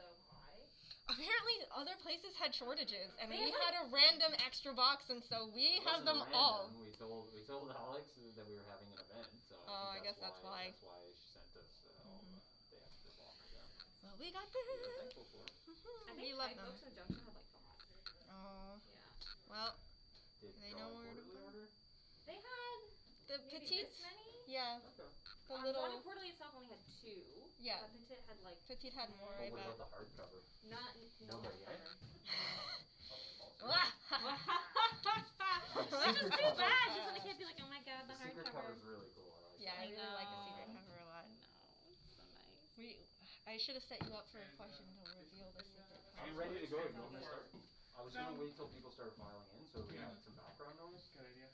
so high. Apparently, other places had shortages, and we had a random extra box, and so we have them random. all. We told Alex that we were having an event, so I guess that's why. That's why she sent us the extra box. Yeah. So we got this. We are thankful for it. I think love them. Books and Junction had like 5. Oh. Yeah. Well, Did they know where to order? They had the maybe petites. this many? Yeah. Okay. The little. Johnny Quarterly itself only had 2. Yeah. But Petite had like. Petite had more. But I what bet. about the hardcover? Nobody, eh? Which is too bad. Just so the kid be like, oh my god, the secret hardcover. cover is really cool. Yeah, I really like the secret cover a lot. No, it's so nice. I should have set you up for a question to reveal the secret cover. I'm ready to go. You want me to start? I was going to wait till people started filing in, so we had some background noise. Good idea.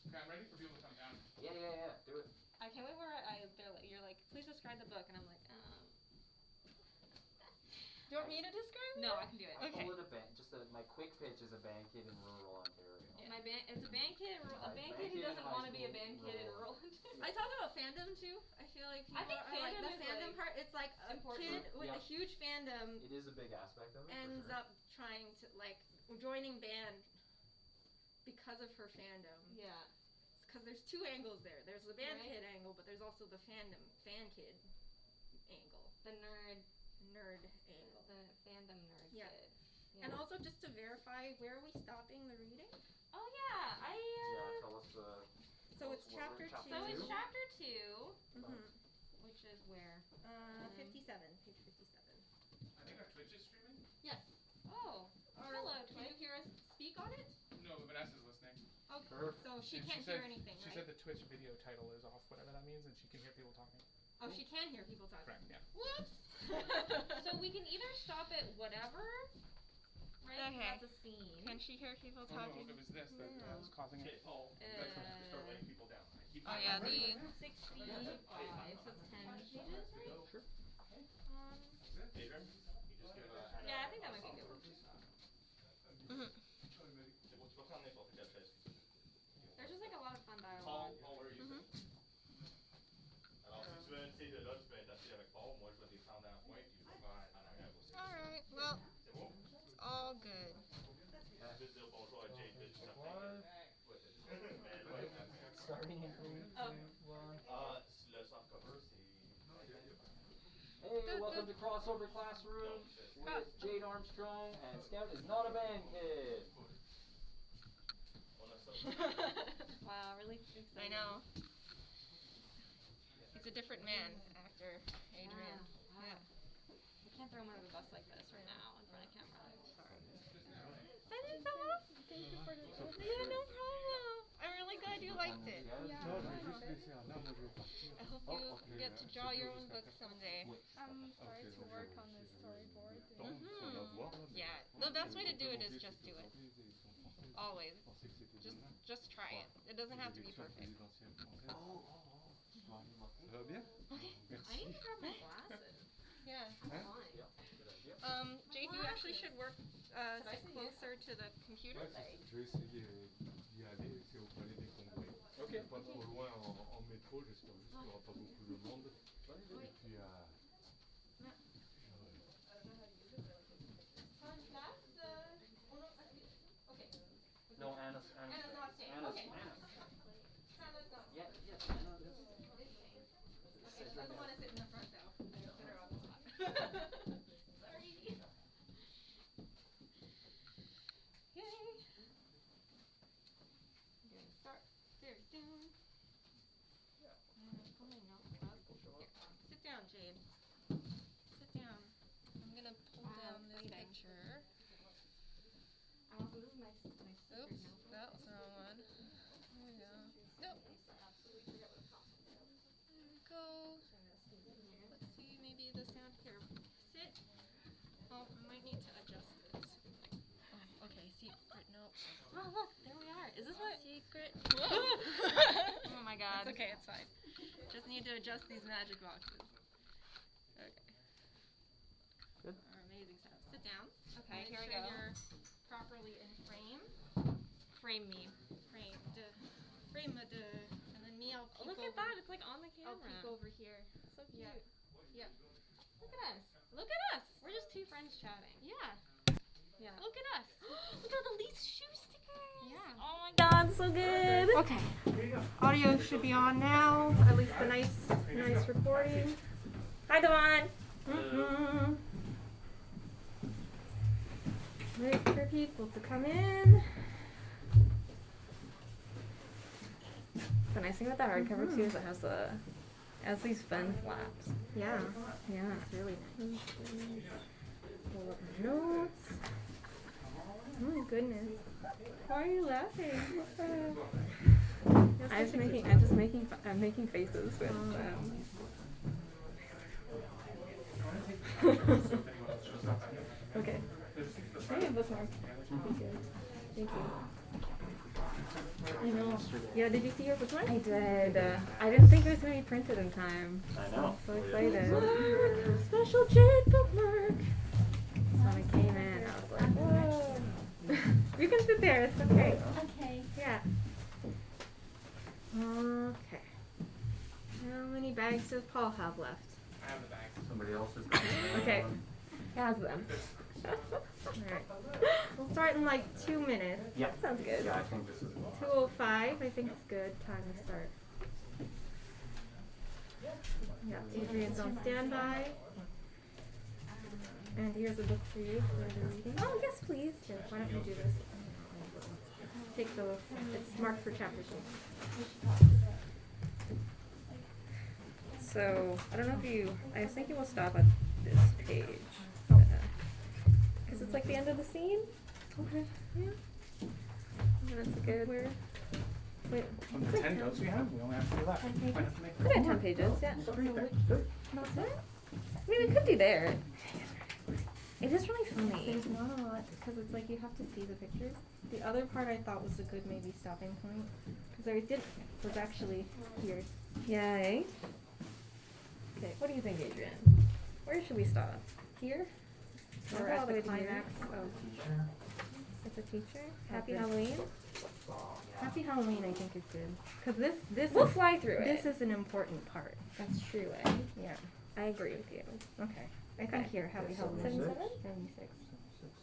Okay, I'm ready for people to come down. Yeah. Do it. I can't wait where you're like, please describe the book, and I'm like, Do you want me to describe it? No, I can do it. Okay. My quick pitch is a band kid in rural Ontario. Yeah. It's a band kid, who doesn't want to be a band kid in rural Ontario. I talked about fandom too. I feel like people fandom the is fandom part. It's like a kid with a huge fandom It is a big aspect of it. ends up trying to joining band because of her fandom. Yeah. Because there's 2 angles there. There's the band Right. kid angle, but there's also the fan kid angle. The nerd angle. The fandom nerd Yeah. kid. Yeah. And also just to verify, where are we stopping the reading? Oh yeah, Yeah, tell us So it's chapter 2. So it's chapter 2. Mm-hmm. Which is where? 57, page 57. I think our Twitch is streaming. Yes. Oh, hello, Can you hear us speak on it? No, but Vanessa's listening. Okay. Perfect. So she And can't hear anything, She right? said the Twitch video title is off, whatever that means, and she can hear people talking. Oh, she can hear people talking. Correct, yeah. Whoops. So we can either stop at whatever, right? Okay. That's a scene. Can she hear people Oh, no, talking? it was this that was causing it. That's when you start letting people down. Oh yeah, the 65, so it's 10 pages, right? Sure. David, you just give it a Yeah, I think that might be good. What's on this one? There's just like a lot of fun Paul, dialogue. where are you sitting? Alors, si tu veux essayer de là, tu peux être assis avec Paul. Moi, je vais descendre dans la pointe, puis je vais faire en arrière aussi. Alright, well, C'est bon? it's all good. Je vais dire bonjour à Jade, puis ça Starting in 3, 2, 1. Le soft cover, c'est... Hey, welcome to Crossover Classroom with Jade Armstrong, and Scout is not a band kid. On a ça. Wow, really exciting. I know. He's a different man after Adrian. Wow. Yeah. I can't throw him under the bus like this right now in front of camera. Sorry. That is so awesome. Thank you for the Yeah, no problem. I'm really glad you liked it. Yeah. I hope you get to draw your own book someday. I'm starting to work on the storyboard. Yeah, the best way to do it is just do it. Always. Just try it. It doesn't have to be perfect. Ça va bien? Okay. I need to grab my glasses. Yeah. I'm fine. Jade, you actually should work sit closer to the computer. Je vais essayer d'y aller, c'est au palais des Congrès. Ok. Pas trop loin en métro, j'espère juste qu'il n'y aura pas beaucoup de monde. Et puis Okay. No, Anna's not staying. Anna's Okay. Anna's. Yeah, Anna. She doesn't want to sit in the front though. Put her on the spot. Sorry. Yay. I'm going to start very soon. Pull my notes up. Here. Sit down, Jade. Sit down. I'm going to pull down this exciting. picture. Also, this is my Oops, that was the wrong one. There we go. Nope. There we go. Let's see, maybe the sound here. Sit. Oh, I might need to adjust this. Oh, okay, secret. Nope. Oh, look, there we are. Is this what? Secret. Oh my god. It's okay, it's fine. Just need to adjust these magic boxes. Okay. Good. Our amazing setup. Sit down. Okay, Make here we sure go. You're properly in frame. Frame me. Framed. Framed. And then me, I'll peek Look over. at that. It's like on the I'll camera. peek over here. So cute. Yeah. Look at us. Look at us. We're just two friends chatting. Yeah. Yeah. Look at us. Look at all the Leafs shoe stickers. Yeah. Oh my god, so good. Okay. Audio should be on now. At least the nice recording. Hi, Devon. Mm-hmm. Wait for people to come in. The nice thing about the hardcover too is it has these fun flaps. Yeah. Yeah. It's really nice. Pull up my notes. Oh my goodness. Why are you laughing? I'm making faces with. Okay. Hey, a bookmark. Thank you. Thank you. I know. Yeah, did you see your bookmark? I did. I didn't think it was going to be printed in time. I know. So excited. Bookmark! Special Jade bookmark! When I came in, I was like, whoa. You can sit there, it's okay. Okay. Yeah. Okay. How many bags does Paul have left? I have the bag. Somebody else's. Okay. Has them. Alright. We'll start in like 2 minutes. Yep. Sounds good. Yeah, I think this is. 2:05, I think it's good time to start. Yeah, Adrian's on standby. And here's a book for you for the reading. Oh, yes, please. Here, why don't you do this? Take the, it's marked for chapter 2. So, I don't know if you, I was thinking we'll stop at this page. Because it's like the end of the scene. Okay. Yeah. And that's a good, wait, From the 10 notes we have, we only have 3 left. Might have to make could have 10 pages, yeah. Not that? I mean, we could do there. It is really funny. There's not a lot, because it's like you have to see the pictures. The other part I thought was a good maybe stopping point, because I did, was actually here. Yay. Okay, what do you think, Adrian? Where should we stop? Here? Or Or at all the way to here? climax of With the teacher? Happy Happy Halloween? Happy Halloween, I think is good. Because this We'll is, fly through this it. is an important part. That's true, eh? Yeah. I agree with you. Okay. I think Okay. here, Happy Halloween. 77? 76.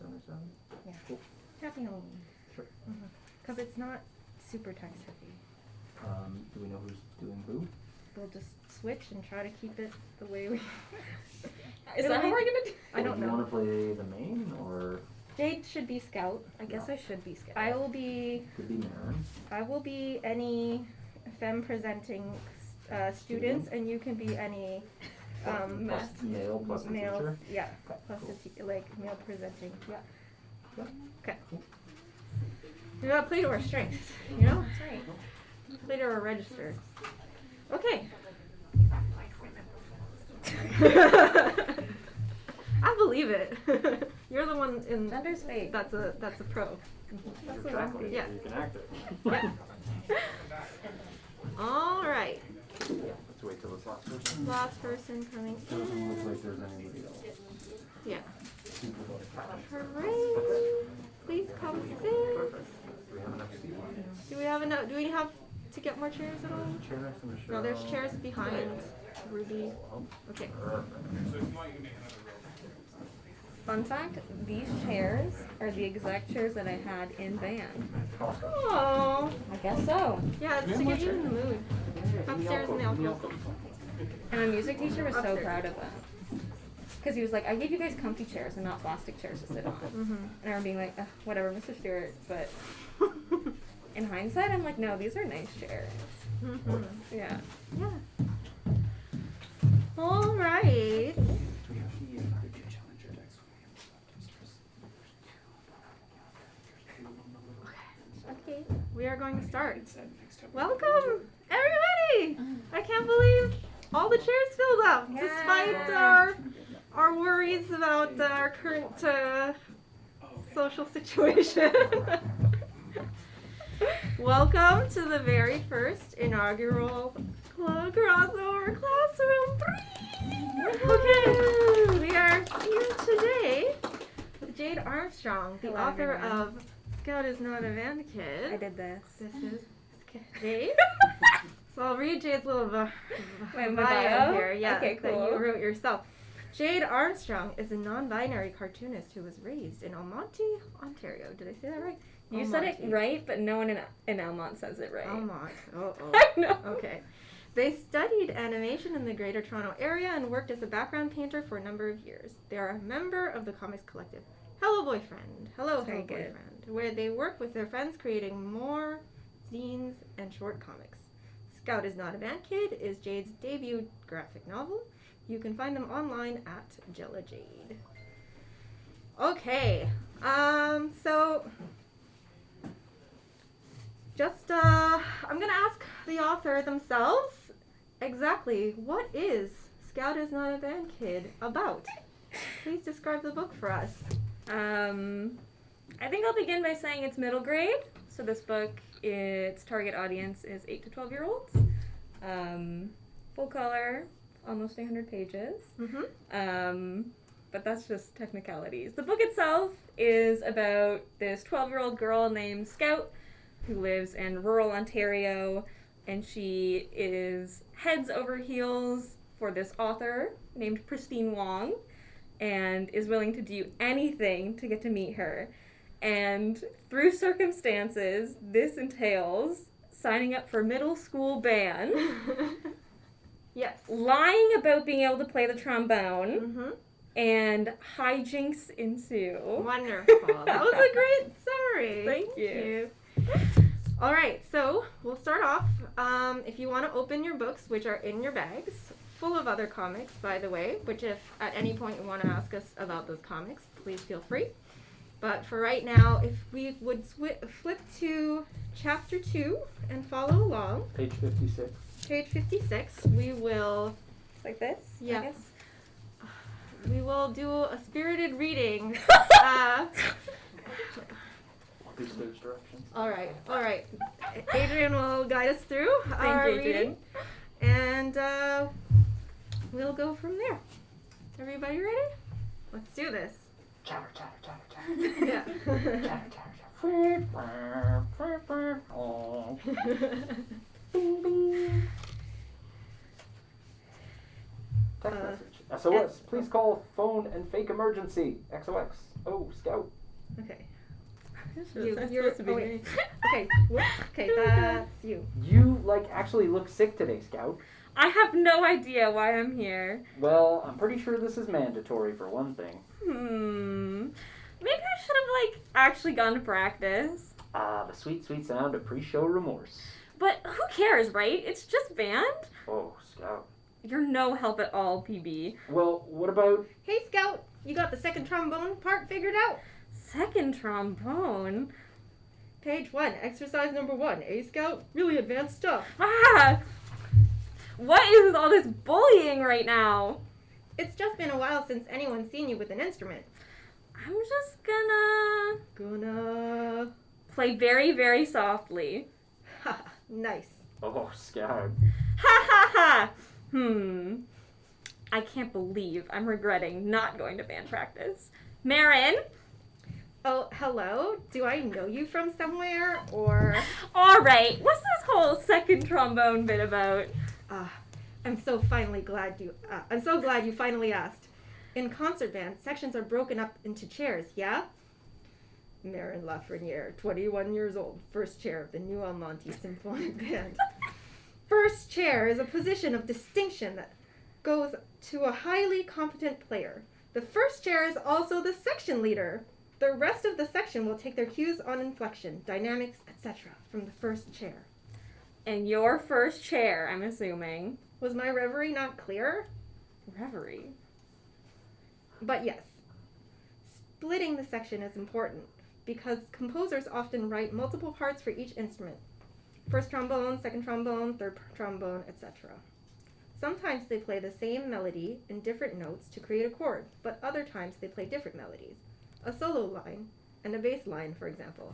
77? Yeah. Cool. Happy Halloween. Sure. Because it's not super text heavy. Do we know who's doing who? We'll just switch and try to keep it the way we. Is that how we're gonna do? I don't Do you want know. to play the main or Jade should be scout. I guess I should be scared. I will be. could be Marin? I will be any femme presenting students, and you can be any Plus male plus the males. teacher? Yeah. Okay, Plus cool. the like male presenting. Yeah. Yep. Okay. Cool. We gotta play to our strengths. You know. That's right. Play to our register. Okay. I believe it. You're the one in. Gender's fake. That's a pro. You're what track I'm leader, yeah. you can act it. Yeah. All right. Let's wait till this last person. Last person coming Doesn't look in. like there's anybody else. Yeah. People go to class. Hooray! Please come sit. Perfect. Do we have enough seats? Do we have enough? Do we have to get more chairs at all? Chair next to Michelle. No, there's chairs behind Ruby. Okay. Perfect. So if you want, you can make another row. Fun fact, these chairs are the exact chairs that I had in band. Oh. I guess so. Yeah, it's to get you in the mood. Upstairs in the alcove. And my music teacher was so Upstairs. proud of them. Because he was like, I gave you guys comfy chairs and not plastic chairs to sit on. Mhm. And I remember being like, ugh, whatever, Mr. Stewart. But in hindsight, I'm like, no, these are nice chairs. Mhm. Yeah. Yeah. All right. Okay, we are going to start. Welcome, everybody! I can't believe all the chairs filled up, despite Yeah. our worries about our current social situation. Welcome to the very first inaugural Club Crossover Classroom 3! Okay, we are here today with Jade Armstrong, the Hello, author everyone. of Scout is Not a Band Kid. I did this. This is Jade. So I'll read Jade's little Wait, my bio bio? here. Yeah, Okay, that you cool. wrote yourself. Jade Armstrong is a non-binary cartoonist who was raised in Almonte, Ontario. Did I say that right? You said it right, but no one in Almont says it right. Almont. Uh-oh. I know. Okay. They studied animation in the Greater Toronto Area and worked as a background painter for a number of years. They are a member of the comics collective Hello Boyfriend. Hello, Very Hello good. Boyfriend, where they work with their friends creating more zines and short comics. Scout is Not a Band Kid is Jade's debut graphic novel. You can find them online at Jella Jade. Okay. So just I'm gonna ask the author themselves exactly what is Scout is Not a Band Kid about. Please describe the book for us. I think I'll begin by saying it's middle grade. So this book, its target audience is 8 to 12-year-olds. Full color, almost 100 pages. Mm-hmm. But that's just technicalities. The book itself is about this 12-year-old girl named Scout who lives in rural Ontario, and she is heads over heels for this author named Pristine Wong, and is willing to do anything to get to meet her. And through circumstances, this entails signing up for middle school band, Yes. lying about being able to play the trombone, Mm-hmm. and hijinks ensue. Wonderful. That was a great summary. Thank you. All right, so we'll start off. If you want to open your books, which are in your bags, full of other comics, by the way, which if at any point you want to ask us about those comics, please feel free. But for right now, if we would flip to chapter 2 and follow along, Page 56. page 56, we will, It's like this? Yeah. I guess. we will do a spirited reading. These stage directions. All right. Adrian will guide us through our you, Adrian. reading, and we'll go from there. Everybody ready? Let's do this. Chatter, chatter, chatter, chatter. Yeah. Chatter, chatter, chatter. Oh. Bing, bing. Text message. SOS. Please call phone and fake emergency. XOX. Oh, Scout. Okay. You're You're- supposed to be oh, me. Okay. Whoops. Okay, that's you. You, actually look sick today, Scout. I have no idea why I'm here. Well, I'm pretty sure this is mandatory for one thing. Maybe I should have, actually gone to practice. Ah, the sweet, sweet sound of pre-show remorse. But who cares, right? It's just band. Oh, Scout. You're no help at all, PB. Well, what about... Hey, Scout. You got the second trombone part figured out? Second trombone? Page 1, exercise number 1. Scout? Really advanced stuff. Ah! What is with all this bullying right now? It's just been a while since anyone's seen you with an instrument. I'm just gonna play very, very softly. Ha, nice. Oh, Scout. Ha ha ha! I can't believe I'm regretting not going to band practice. Marin? Oh, hello? Do I know you from somewhere, or... Alright, what's this whole second trombone bit about? I'm so glad you finally asked. In concert band, sections are broken up into chairs, yeah? Marin Lafreniere, 21 years old, first chair of the New Almonte Symphonic Band. First chair is a position of distinction that goes to a highly competent player. The first chair is also the section leader. The rest of the section will take their cues on inflection, dynamics, etc. from the first chair. And your first chair, I'm assuming. Was my reverie not clear? Reverie? But yes, splitting the section is important because composers often write multiple parts for each instrument. First trombone, second trombone, third trombone, etc. Sometimes they play the same melody in different notes to create a chord, but other times they play different melodies. A solo line and a bass line, for example.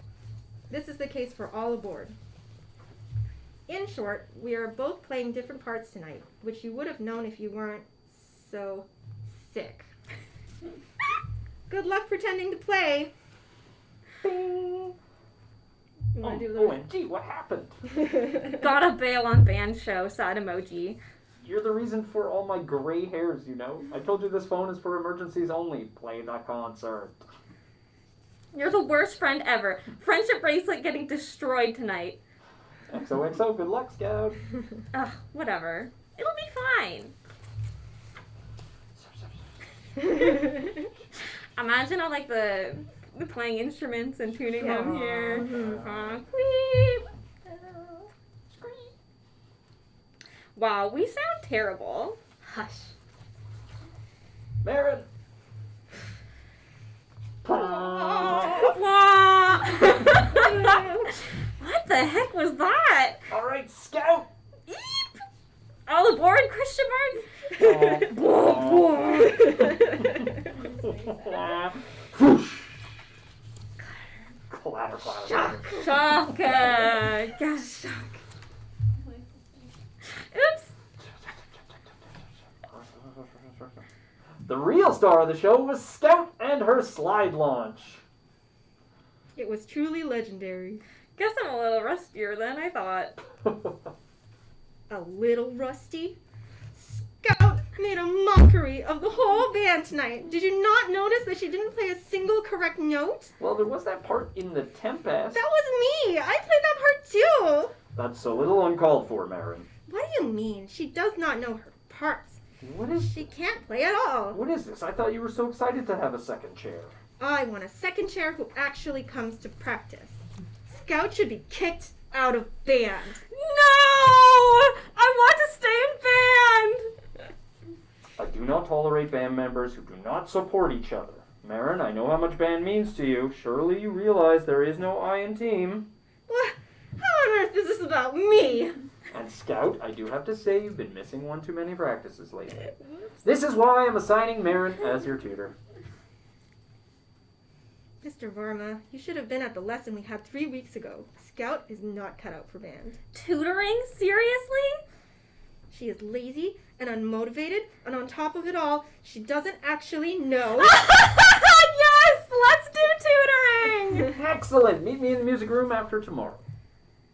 This is the case for all aboard. In short, we are both playing different parts tonight, which you would have known if you weren't so sick. Good luck pretending to play. Bing. You want to do OMG, what happened? Gotta bail on band show, sad emoji. You're the reason for all my gray hairs, you know. I told you this phone is for emergencies only. Play the concert. You're the worst friend ever. Friendship bracelet getting destroyed tonight. XOXO, good luck, Scout. Ugh, whatever. It'll be fine. Imagine all like the playing instruments and tuning them here. Squeep. Scream. Wow, we sound terrible. Hush. Marin. What the heck was that? All right, Scout. Eep. All aboard, Christian Whoosh. Clatter, clatter. Shock. Shock. Gosh. Oops. The real star of the show was Scout and her slide launch. It was truly legendary. Guess I'm a little rustier than I thought. A little rusty? Scout made a mockery of the whole band tonight. Did you not notice that she didn't play a single correct note? Well, there was that part in the Tempest. That was me! I played that part too! That's a little uncalled for, Marin. What do you mean? She does not know her parts. What is She can't play at all. What is this? I thought you were so excited to have a second chair. I want a second chair who actually comes to practice. Scout should be kicked out of band. No! I want to stay in band! I do not tolerate band members who do not support each other. Marin, I know how much band means to you. Surely you realize there is no I in team. What? How on earth is this about me? And Scout, I do have to say you've been missing one too many practices lately. This is why I'm assigning Marin as your tutor. Mr. Varma, you should have been at the lesson we had 3 weeks ago. Scout is not cut out for band. Tutoring? Seriously? She is lazy and unmotivated, and on top of it all, she doesn't actually know. Yes! Let's do tutoring! Excellent! Meet me in the music room after tomorrow.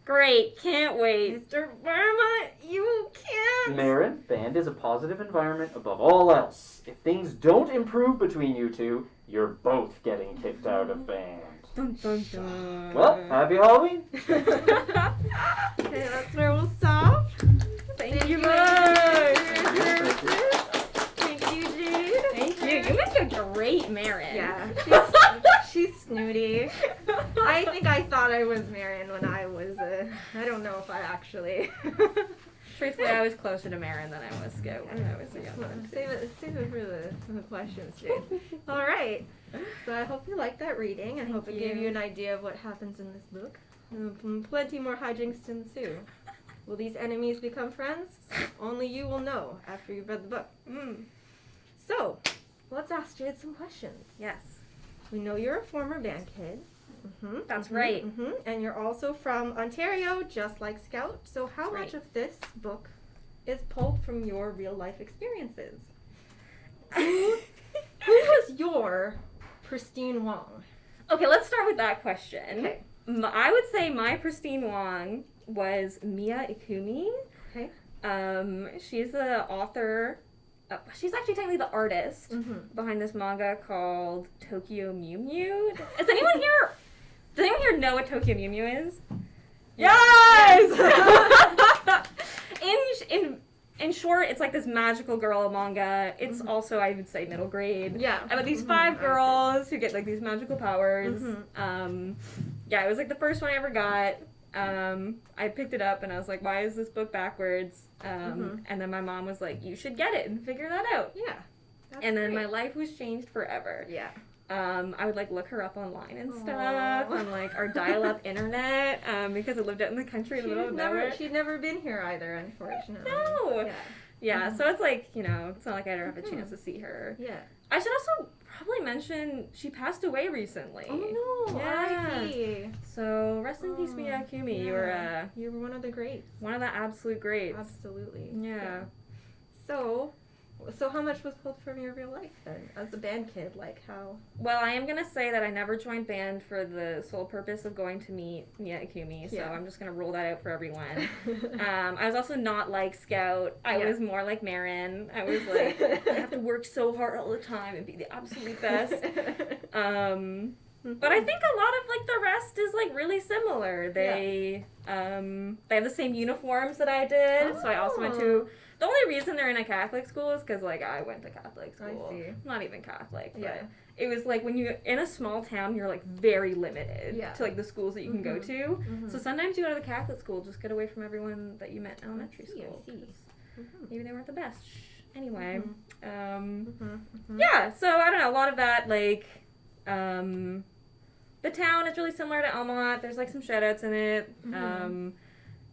Great, can't wait. Mr. Varma, you can't. Marin, band is a positive environment above all else. If things don't improve between you two, you're both getting kicked out of band. Dun, dun, dun. Well, happy Halloween! Okay, that's where we'll stop. Thank you, guys. Thank you. Thank you, Jade. Thank you. You make a great Marin. Yeah, she's snooty. I think I thought I was Marion when I was, I don't know if I actually. Truthfully, I was closer to Marin than I was Scout when I was a young one. Save it for the questions, Jade. All right. So I hope you liked that reading. I hope it gave you an idea of what happens in this book. Plenty more hijinks to ensue. Will these enemies become friends? Only you will know after you've read the book. So, let's ask Jade some questions. Yes. We know you're a former band kid. That's right. And you're also from Ontario, just like Scout. So how That's much of this book is pulled from your real life experiences? Who was your Pristine Wong? Okay, let's start with that question. Okay. I would say my Pristine Wong was Mia Ikumi. Okay. She's the author. She's actually technically the artist behind this manga called Tokyo Mew Mew. Does anyone here know what Tokyo Mew Mew is? Yes! In short, it's like this magical girl manga. It's also, I would say, middle grade. Yeah. About these 5 girls who get like these magical powers. Yeah, it was like the first one I ever got. I picked it up and I was like, why is this book backwards? And then my mom was like, you should get it and figure that out. Yeah. And then my life was changed forever. Yeah. I would like look her up online and stuff on like our dial-up internet because I lived out in the country in the middle of nowhere. She'd never been here either, unfortunately. No. Yeah. Yeah, so it's like, you know, it's not like I ever have a chance to see her. Yeah. I should also probably mention she passed away recently. Oh no. Yeah. R.I.P. So rest in peace, Mia Ikumi. Yeah. You were one of the greats. One of the absolute greats. Absolutely. Yeah. So, So how much was pulled from your real life then, as a band kid? Like how? Well, I am going to say that I never joined band for the sole purpose of going to meet Mia Ikumi, so Yeah. I'm just going to rule that out for everyone. I was also not like Scout. I Yeah. was more like Marin. I was like, I have to work so hard all the time and be the absolute best. But I think a lot of like the rest is like really similar. They have the same uniforms that I did, so I also went to. The only reason they're in a Catholic school is because like I went to Catholic school. I see. Not even Catholic. But Yeah. it was like when you're in a small town, you're like very limited Yeah. to like the schools that you can go to. Mhm. So sometimes you go to the Catholic school, just get away from everyone that you met in elementary I see, I school. see. 'Cause maybe they weren't the best. Anyway, Yeah. So I don't know. A lot of that like. The town is really similar to Elmont. There's like some shoutouts in it.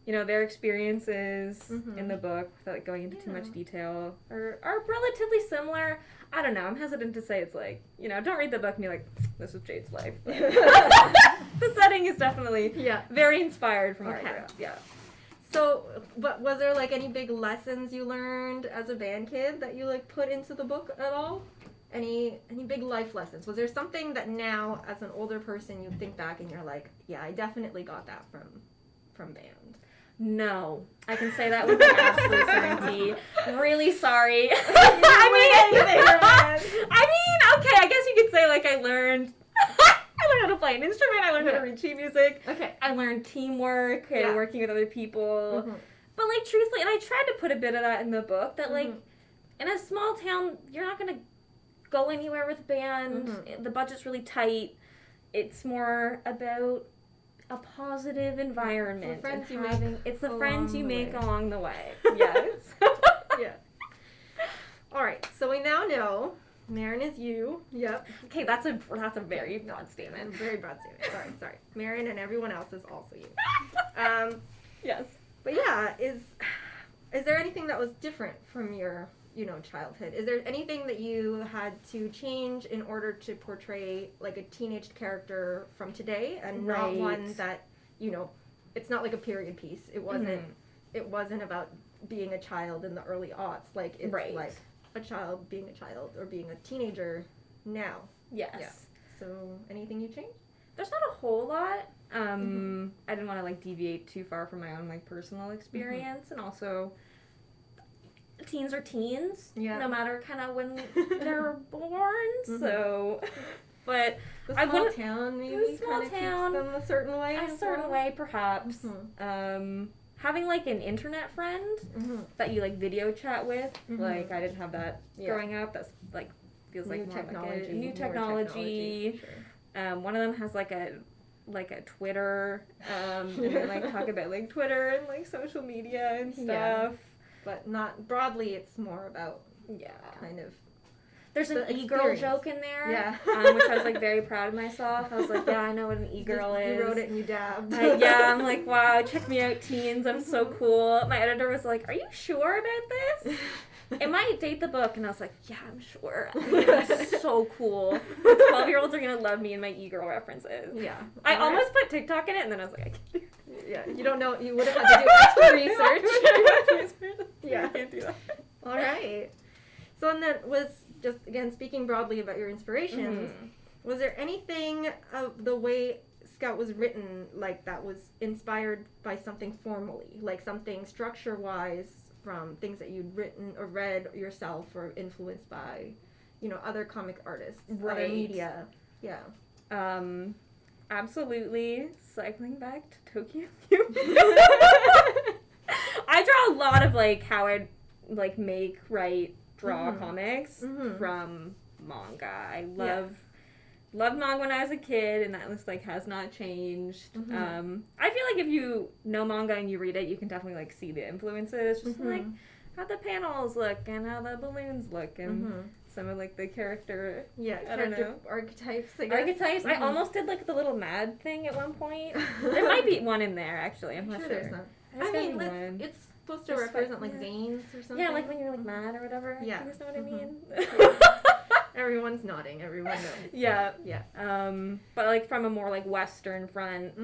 You know, their experiences in the book, without like, going into too much detail, are relatively similar. I don't know. I'm hesitant to say it's like, you know, don't read the book and be like, this is Jade's life. But the setting is definitely very inspired from where I grew up. Yeah. So, but was there like any big lessons you learned as a band kid that you like put into the book at all? Any big life lessons? Was there something that now, as an older person, you think back and you're like, yeah, I definitely got that from band? No, I can say that with absolute certainty. Really sorry. I mean, okay, I guess you could say like I learned how to play an instrument. I learned how to read sheet music. Okay. I learned teamwork and working with other people. But like truthfully, and I tried to put a bit of that in the book, that like in a small town, you're not gonna go anywhere with band. The budget's really tight. It's more about a positive environment. It's the friends you make along the way. Yes. Yeah. All right. So we now know Marin is you. Yep. Okay, that's a very broad statement. Very broad statement. Sorry. Marin and everyone else is also you. Yes. But yeah, is there anything that was different from your childhood? Is there anything that you had to change in order to portray like a teenage character from today, and not one that, it's not like a period piece. It wasn't about being a child in the early aughts. Like it's like a child being a child or being a teenager now. Yes. Yeah. So anything you changed? There's not a whole lot. I didn't want to like deviate too far from my own like personal experience, and also teens are teens, no matter kind of when they're born. So, but the small town maybe kind of keeps them a certain way. A certain way, perhaps. Having like an internet friend that you like video chat with, like I didn't have that growing up. That's like feels like more like a new technology. Sure. One of them has like a Twitter, and they like talk about like Twitter and like social media and stuff. Yeah. But not broadly, it's more about kind of. There's an e-girl joke in there, which I was like very proud of myself. I was like, yeah, I know what an e-girl is. You wrote it and you dabbed. I'm like, wow, check me out, teens. I'm so cool. My editor was like, are you sure about this? It might date the book, and I was like, yeah, I'm sure. It's so cool. 12-year-olds are gonna love me and my e-girl references. Yeah. I almost put TikTok in it, and then I was like, I can't do it. Yeah, you don't know. You would have had to do extra research. Yeah, I can't do that. All right. So, and then was just again speaking broadly about your inspirations. Was there anything of the way Scout was written like that was inspired by something formally, like something structure-wise from things that you'd written or read yourself, or influenced by, other comic artists, other media? Yeah. Absolutely. Cycling back to Tokyo View. I draw a lot of like how I'd like make, write, draw comics from manga. I loved manga when I was a kid, and that list like has not changed. I feel like if you know manga and you read it, you can definitely like see the influences, just like how the panels look and how the balloons look and some of like the character archetypes. I almost did like the little mad thing at one point. There might be one in there actually. I'm not sure. I mean, it's supposed to represent like veins or something. Yeah, like when you're like mad or whatever. Yeah. You guys know what I mean? Everyone's nodding. Everyone knows. Yeah. But like from a more like Western front,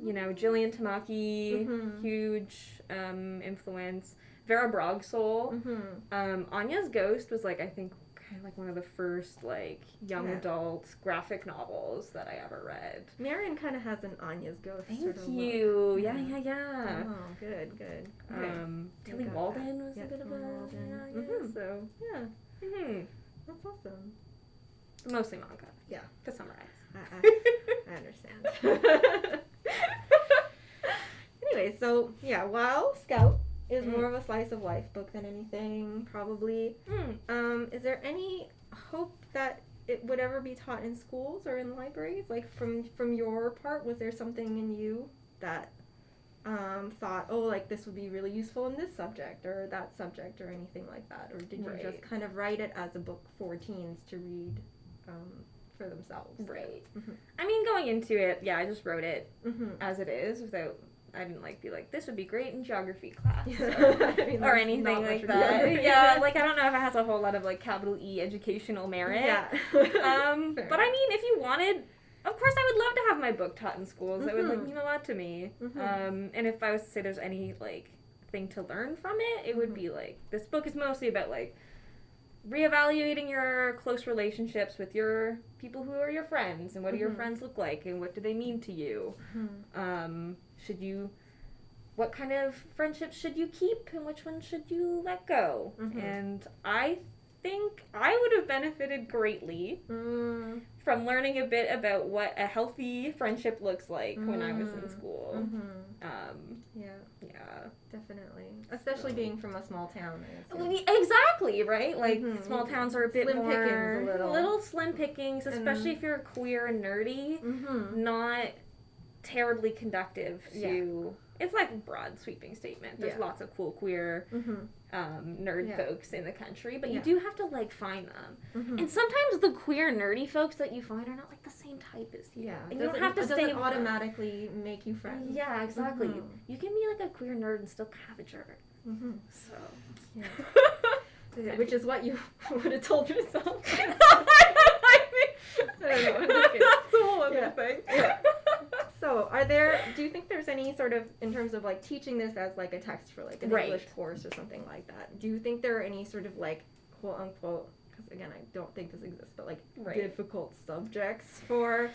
Jillian Tamaki, huge influence. Vera Brogsoul. Mm-hmm. Anya's Ghost was like, I think, kind of like one of the first like young Yeah. adult graphic novels that I ever read. Marion kind of has an Anya's Ghost Thank sort of you. look. Yeah. Oh, good. Okay. Tilly got Walden that. was Yeah, a bit of Tilly a Walden. yeah, Mhm. so Yeah, that's awesome. mostly manga. Yeah. To summarize. I understand. Anyway, so yeah, while Scout is more of a slice of life book than anything, probably. Is there any hope that it would ever be taught in schools or in libraries? Like from your part, was there something in you that thought, oh, like this would be really useful in this subject or that subject or anything like that? Or did you Right. just kind of write it as a book for teens to read for themselves? Right. Mhm. I mean, going into it, yeah, I just wrote it Mm-hmm. as it is without. I didn't like be like, this would be great in geography class. So. I mean, Or that's anything not like much of that. a- Yeah, like I don't know if it has a whole lot of like capital E educational merit. Yeah. But I mean, if you wanted, of course, I would love to have my book taught in schools. That would like Mhm. mean a lot to me. Mhm. And if I was to say there's any like thing to learn from it, it would be like this book is mostly about like reevaluating your close relationships with your people who are your friends and what do your friends look like and what do they mean to you. What kind of friendships should you keep and which ones should you let go? And I think I would have benefited greatly from learning a bit about what a healthy friendship looks like when I was in school. Yeah. Definitely. Especially being from a small town. I assume. Exactly, right? Like, Mhm. small towns are a bit Slim more... pickings a little. slim pickings, especially if you're queer and nerdy. Not terribly conducive to... It's like a broad sweeping statement. There's Yeah. lots of cool queer nerd Yeah. folks in the country, but Yeah. you do have to like find them. And sometimes the queer nerdy folks that you find are not like the same type as you. Yeah. And you don't have to it stay doesn't with them. automatically make you friends. Yeah, exactly. Mhm. You can be like a queer nerd and still have a jerk. Mhm. So. Yeah. Which is what you would have told yourself. I don't know. I'm just kidding. That's a whole other Yeah. thing. Yeah. So, do you think there's any sort of, in terms of like teaching this as like a text for like an Right. English course or something like that, do you think there are any sort of like quote unquote, because again, I don't think this exists, but like Right. difficult subjects for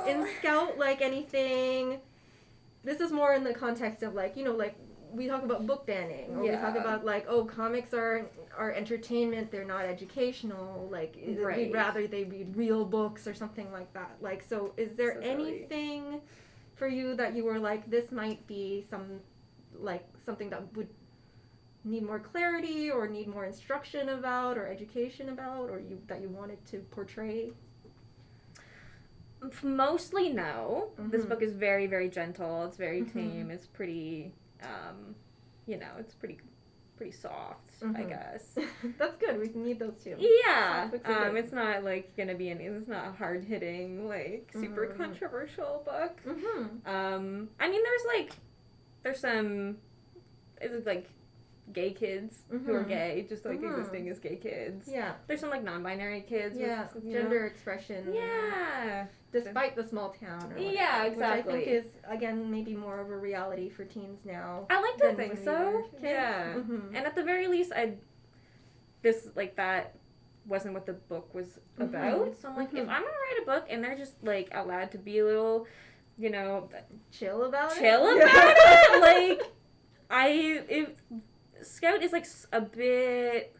in Scout, like anything? This is more in the context of like, like we talk about book banning, or we talk Yeah. about like, oh, comics are entertainment, they're not educational, like Right. we'd rather they read real books or something like that. Like, so is there Totally. anything for you that you were like, this might be something that would need more clarity or need more instruction about or education about, or that you wanted to portray? Mostly no. This Mhm. book is very, very gentle. It's very Mhm. tame. It's pretty, it's pretty soft, I Mhm. guess. That's good. We need those too. Yeah. Soft books are good. It's not like gonna be it's not a hard hitting, like super Mhm. controversial book. Mm-hmm. I mean there's some it's like gay kids who are Mhm. gay, just like Mhm. existing as gay kids. Yeah. There's some like non-binary kids. Yeah. With, Gender expression. Yeah. Despite the small town. Or whatever, Yeah, exactly. Which I think is, again, maybe more of a reality for teens now. I like to than think when we so. were kids. Yeah. Mhm. And at the very least, that wasn't what the book was about. So I'm like, if Mhm. I'm gonna write a book and they're just like allowed to be a little, Chill about it? chill about it, like Scout is like a bit,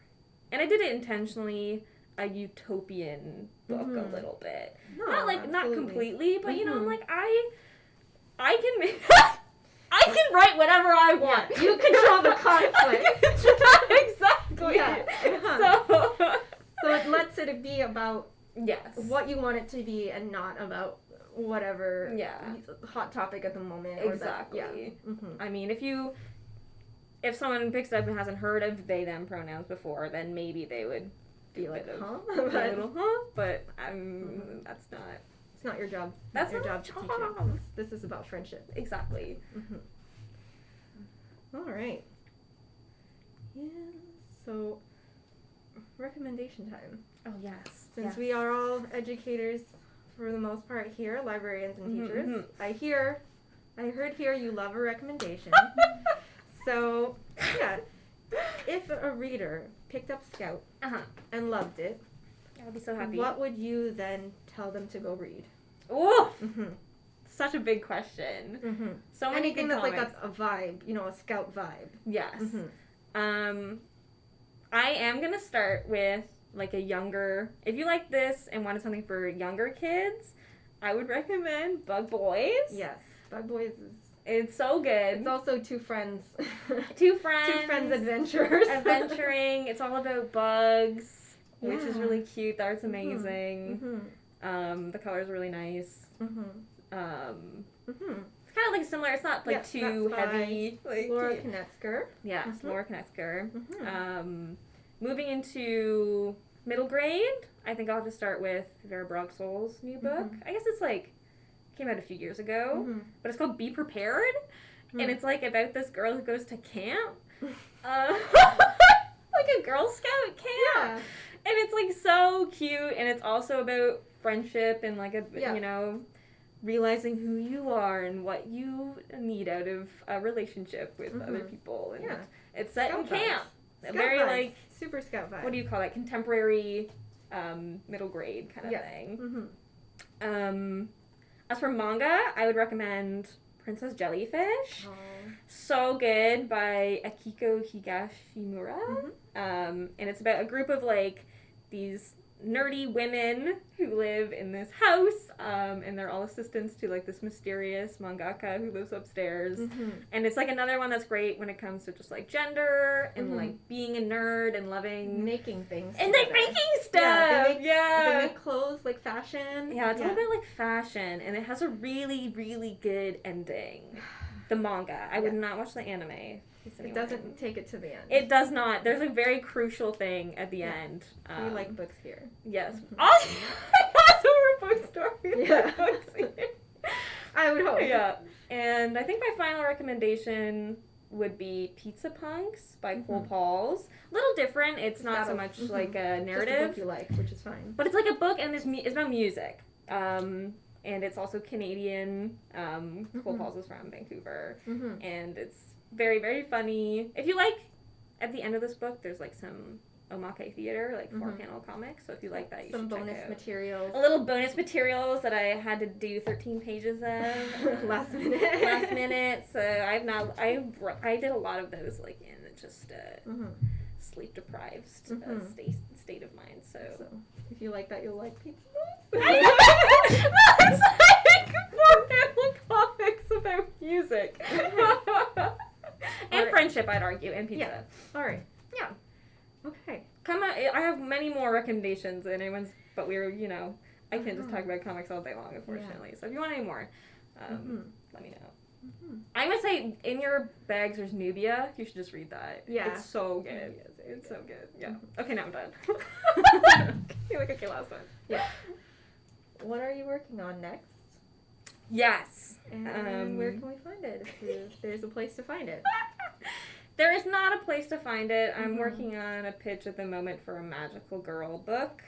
and I did it intentionally, a utopian book a Mhm. little bit. No, Not absolutely. completely, but I'm Mhm. like I can make I can write whatever I want. Yeah, you control the conflict. Exactly. Yeah. Uh-huh. So So it lets it be about yes. what you want it to be and not about whatever Yeah. hot topic at the moment. Or Exactly. that, yeah. Mm-hmm. I mean, if someone picks it up and hasn't heard of they them pronouns before, then maybe they would Be like, huh? be a little but that's not It's not your job. That's your not job my to job. teach it. This is about friendship. exactly. All right. Yeah. So, recommendation time. Oh yes. Since we are all educators for the most part here, librarians and Mhm, teachers, mhm. I heard here you love a recommendation. So, yeah, if a reader picked up Scout Uh-huh. and loved it, I'll be so happy. what would you then tell them to go read? Ooh, Mm-hmm. such a big question. Mm-hmm. So many Anything good that's comics. like a vibe, a Scout vibe. Yes. Mm-hmm. I am gonna start with like a younger. If you like this and wanted something for younger kids, I would recommend Bug Boys. Yes, Bug Boys is. It's so good. It's also two friends. Two friends. Two friends adventurers. Adventuring. It's all about bugs, which is Yeah. really cute. The art's amazing. Mm-hmm. The color's really nice. Mm-hmm. It's kind of like similar. It's not like Yeah, too that's by heavy. Like Laura Konetzker. yes, Mhm. Laura Konetzker. Mm-hmm. Moving into middle grade, I think I'll have to start with Vera Brogsol's new book. Mhm. I guess it's like came out a few years ago, Mm-hmm. but it's called Be Prepared, and it's like about this girl who goes to camp, like a Girl Scout camp, Yeah. and it's like so cute, and it's also about friendship and like a Yeah. realizing who you are and what you need out of a relationship with Mhm. other people, and Yeah. it's set Scout in camp. vibes. Scout Very vibes. like Super Scout vibe. what do you call that? Contemporary, middle grade kind of Yeah. thing. Mm-hmm. As for manga, I would recommend Princess Jellyfish. Oh. So good by Akiko Higashimura. Mhm. And it's about a group of like these nerdy women who live in this house, and they're all assistants to like this mysterious mangaka who lives upstairs. Mm-hmm. And it's like another one that's great when it comes to just like gender and Mhm. like being a nerd and loving Making things. and like together. making stuff. Yeah, Yeah, They make clothes, like fashion. yeah, it's all about like fashion, and it has a really, really good ending. The manga. I would Yeah. not watch the anime. It doesn't take it to the end. It does not. There's a very crucial thing at the Yeah. end. We like books here. Yes. Mhm. Also, we're a bookstore. We Yeah. like books here. I would hope. Yeah. And I think my final recommendation would be Pizza Punks by Cole Pauls. A little different. It's not That so a- much mhm. like a Just a narrative. book you like, which is fine. But it's like a book, and it's about music. And it's also Canadian. Cole Mhm. Pauls is from Vancouver. Mm-hmm. And it's very, very funny. If you like, at the end of this book, there's like some omake theater, like Mhm. 4-panel comics. So if you like that, you Some should check bonus out. materials. A little bonus materials that I had to do 13 pages of. Last minute. Last minute. So I did a lot of those like in just Mm-hmm. sleep deprived Mhm. state of mind. So. So, if you like that, you'll like Pizza It's like 4-panel comics about music. And Alright. friendship, I'd argue, and pizza. Yeah. All right. Yeah. Okay. Come on, I have many more recommendations than anyone's, but we're, I can't just Uh-huh. talk about comics all day long, unfortunately. So if you want any more, Mhm. let me know. Mm-hmm. I'm gonna say in your bags there's Nubia. You should just read that. Yeah. It's so good. It's so good. Yeah. Mhm. Okay, now I'm done. You're like, okay, last one. Yeah. What are you working on next? Yes. And where can we find it? If there's a place to find it. There is not a place to find it. I'm Mhm. working on a pitch at the moment for a magical girl book.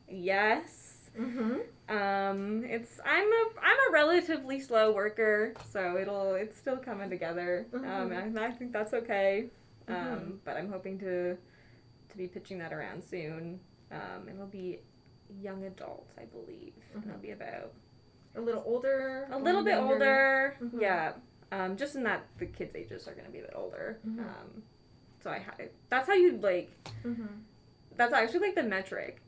Yes. Mm-hmm. I'm a relatively slow worker, so it's still coming together. Mhm. And I think that's okay. Mhm. But I'm hoping to be pitching that around soon. It'll be young adult, I believe. And it'll Mhm. be about A little older. a little bit younger? older. Mhm. Yeah. Just in that the kids' ages are going to be a bit older. Mhm. So that's how you like. Mm-hmm. That's actually like the metric.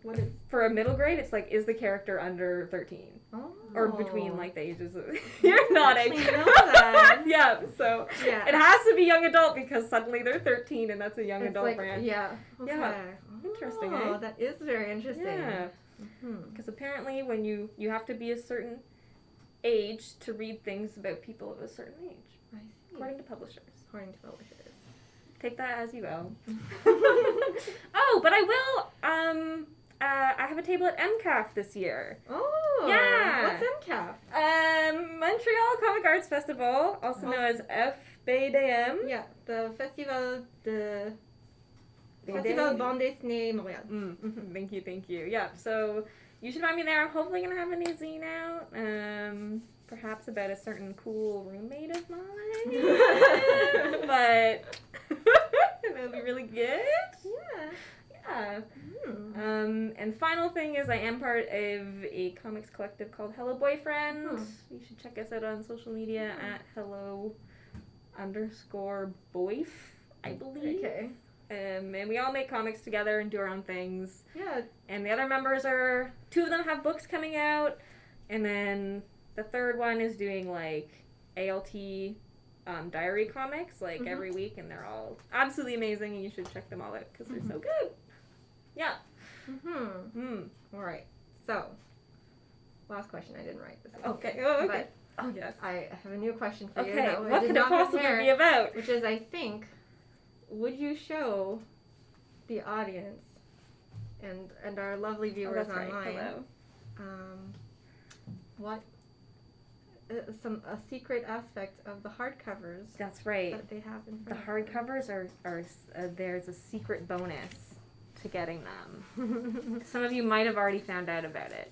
What is? For a middle grade, it's like, is the character under 13? Oh. Or between like the ages of. You're nodding. Actually know that. Yeah, so Yeah. it has to be young adult because suddenly they're 13 and that's a young It's adult like, brand. Yeah. Okay. Yeah. Interesting, Oh, eh? that is very interesting. Yeah. Mm-hmm. Because apparently when you have to be a certain age to read things about people of a certain age, I see. according to publishers. According to publishers. Take that as you will. Oh, but I will. I have a table at MCAF this year. Oh. Yeah. What's MCAF? Montreal Comic Arts Festival, also known as FBDM. Yeah, the Festival de Des- Festival Bande Dessinée Montréal. Thank you. Yeah, so you should find me there. I'm hopefully gonna have a new zine out. Perhaps about a certain cool roommate of mine. But really good. Yeah. Yeah. Hmm. And final thing is I am part of a comics collective called Hello Boyfriend. You should check us out on social media at hello_boyf, I believe. Okay. And we all make comics together and do our own things. Yeah. And the other members are, 2 of them have books coming out, and then the third one is doing like ALT diary comics like every week, and they're all absolutely amazing, and you should check them all out because they're so good. Yeah. All right. So, last question. I didn't write this. Okay. Oh, okay. But Oh, yes. I have a new question for you. Okay, that I what did could it not possibly prepare, be about? Which is, I think, would you show the audience and our lovely viewers that's right. online Hello. what a secret aspect of the hardcovers That's right. that they have in The front of them? hardcovers are there's a secret bonus to getting them. Some of you might have already found out about it.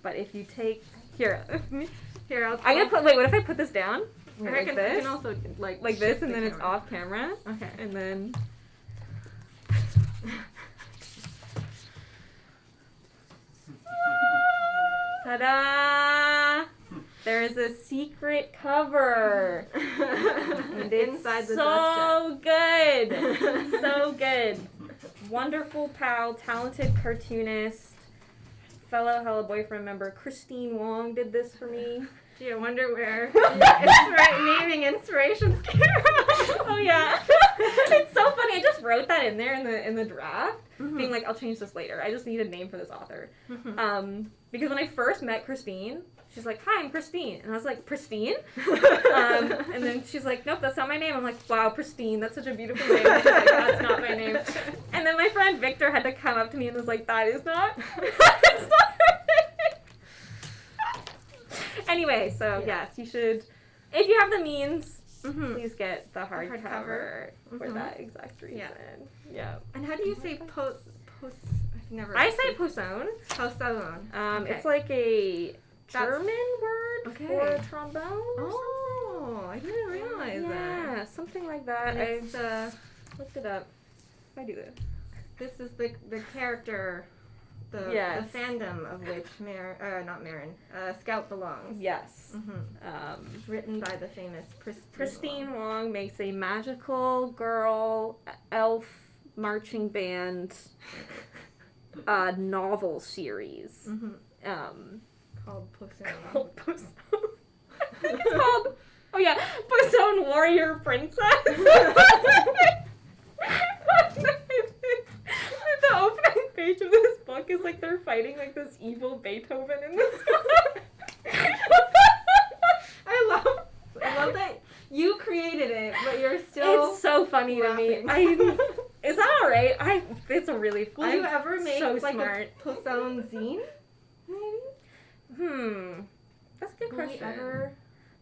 But if you take here, Here, I'm gonna put. Wait, what if I put this down? Wait, I like can, this, I can also like this, shift and the then it's camera. off camera, Okay. and then. Ta-da! There's a secret cover. And it's Inside the so good. So good. Wonderful pal, talented cartoonist, fellow Hello Boyfriend member Christine Wong did this for me. Gee, I wonder where naming inspirations came from. Oh yeah. It's so funny. I just wrote that in there in the draft, being like, I'll change this later. I just need a name for this author. Because when I first met Christine, she's like, hi, I'm Christine. And I was like, Pristine? And then she's like, nope, that's not my name. I'm like, wow, Pristine, that's such a beautiful name. She's like, that's not my name. And then my friend Victor had to come up to me and was like, that is not her name. Anyway, so yes, you should, if you have the means, please get the hardcover for that exact reason. Yeah. And how do you say post? I've never. I say posaune. Posaune. It's like a German word Okay. for trombone. Oh, I didn't realize that. Yeah, something like that. It's, I looked it up. If I do this. this is the character, the Yes. fandom of which Scout belongs. Yes. Written by the famous Christine Wong makes a magical girl elf marching band novel series. Called Posaune. Called Posaune. It's called, oh yeah, Posaune Warrior Princess. The opening page of this book is like they're fighting like this evil Beethoven in this book. I love that you created it, but you're still. It's so funny to me. laughing. Is that alright? It's a really Will you ever make so like smart. a Posaune zine? Maybe. That's a good Will we question. ever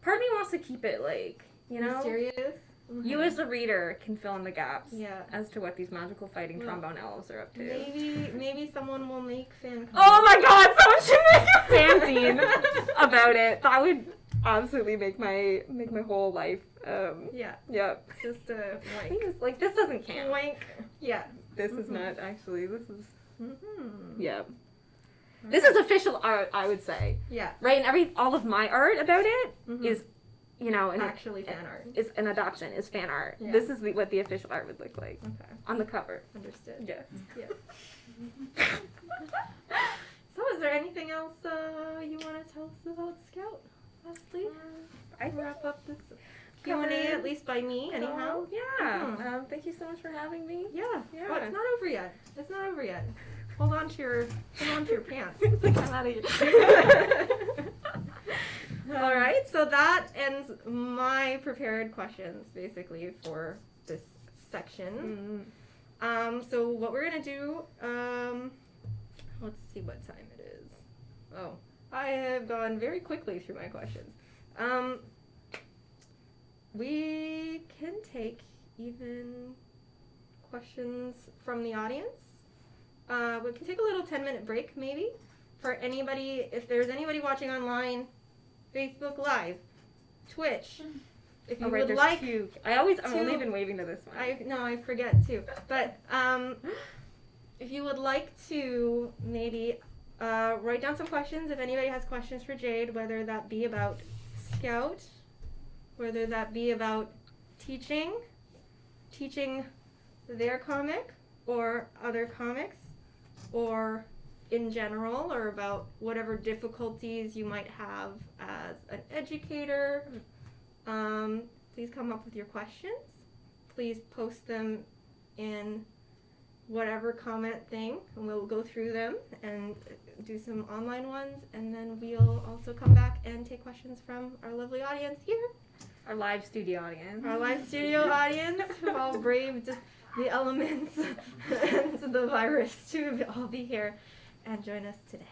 Part of me wants to keep it like, you know, mysterious? you as the reader can fill in the gaps Yeah. as to what these magical fighting trombone elves are up to. Maybe someone will make fan. Oh my god, someone should make a fanzine about it. That would absolutely make my whole life. Yeah. Yeah. Just a I wank. think it's like this doesn't count. Wank. Yeah. This is not actually. This is Yeah. This is official art, I would say. Yeah. Right, and all of my art about it is, you know, Actually fan art. Is an adoption, is fan art. Yeah. This is what the official art would look like Okay. on the cover. Understood. Yeah. Yeah. So, is there anything else you want to tell us about Scout, Leslie? I think Wrap up this Q&A, at least by me, anyhow. Yeah. Thank you so much for having me. Yeah. Yeah. Oh, it's not over yet. It's not over yet. Hold on to your pants. It's like I'm out of here. All right, so that ends my prepared questions basically for this section. So what we're gonna do, let's see what time it is. Oh, I have gone very quickly through my questions. We can take even questions from the audience. We can take a little 10-minute break maybe for anybody, if there's anybody watching online, Facebook Live, Twitch, if Oh you right, would there's like, two. I've only to- been waving to this one. I forget too. But if you would like to maybe write down some questions, if anybody has questions for Jade, whether that be about Scout, whether that be about teaching their comic or other comics, or in general, or about whatever difficulties you might have as an educator, please come up with your questions. Please post them in whatever comment thing, and we'll go through them and do some online ones, and then we'll also come back and take questions from our lovely audience here, Our live studio audience. our live studio audience, who all braved the elements and the virus to all be here and join us today.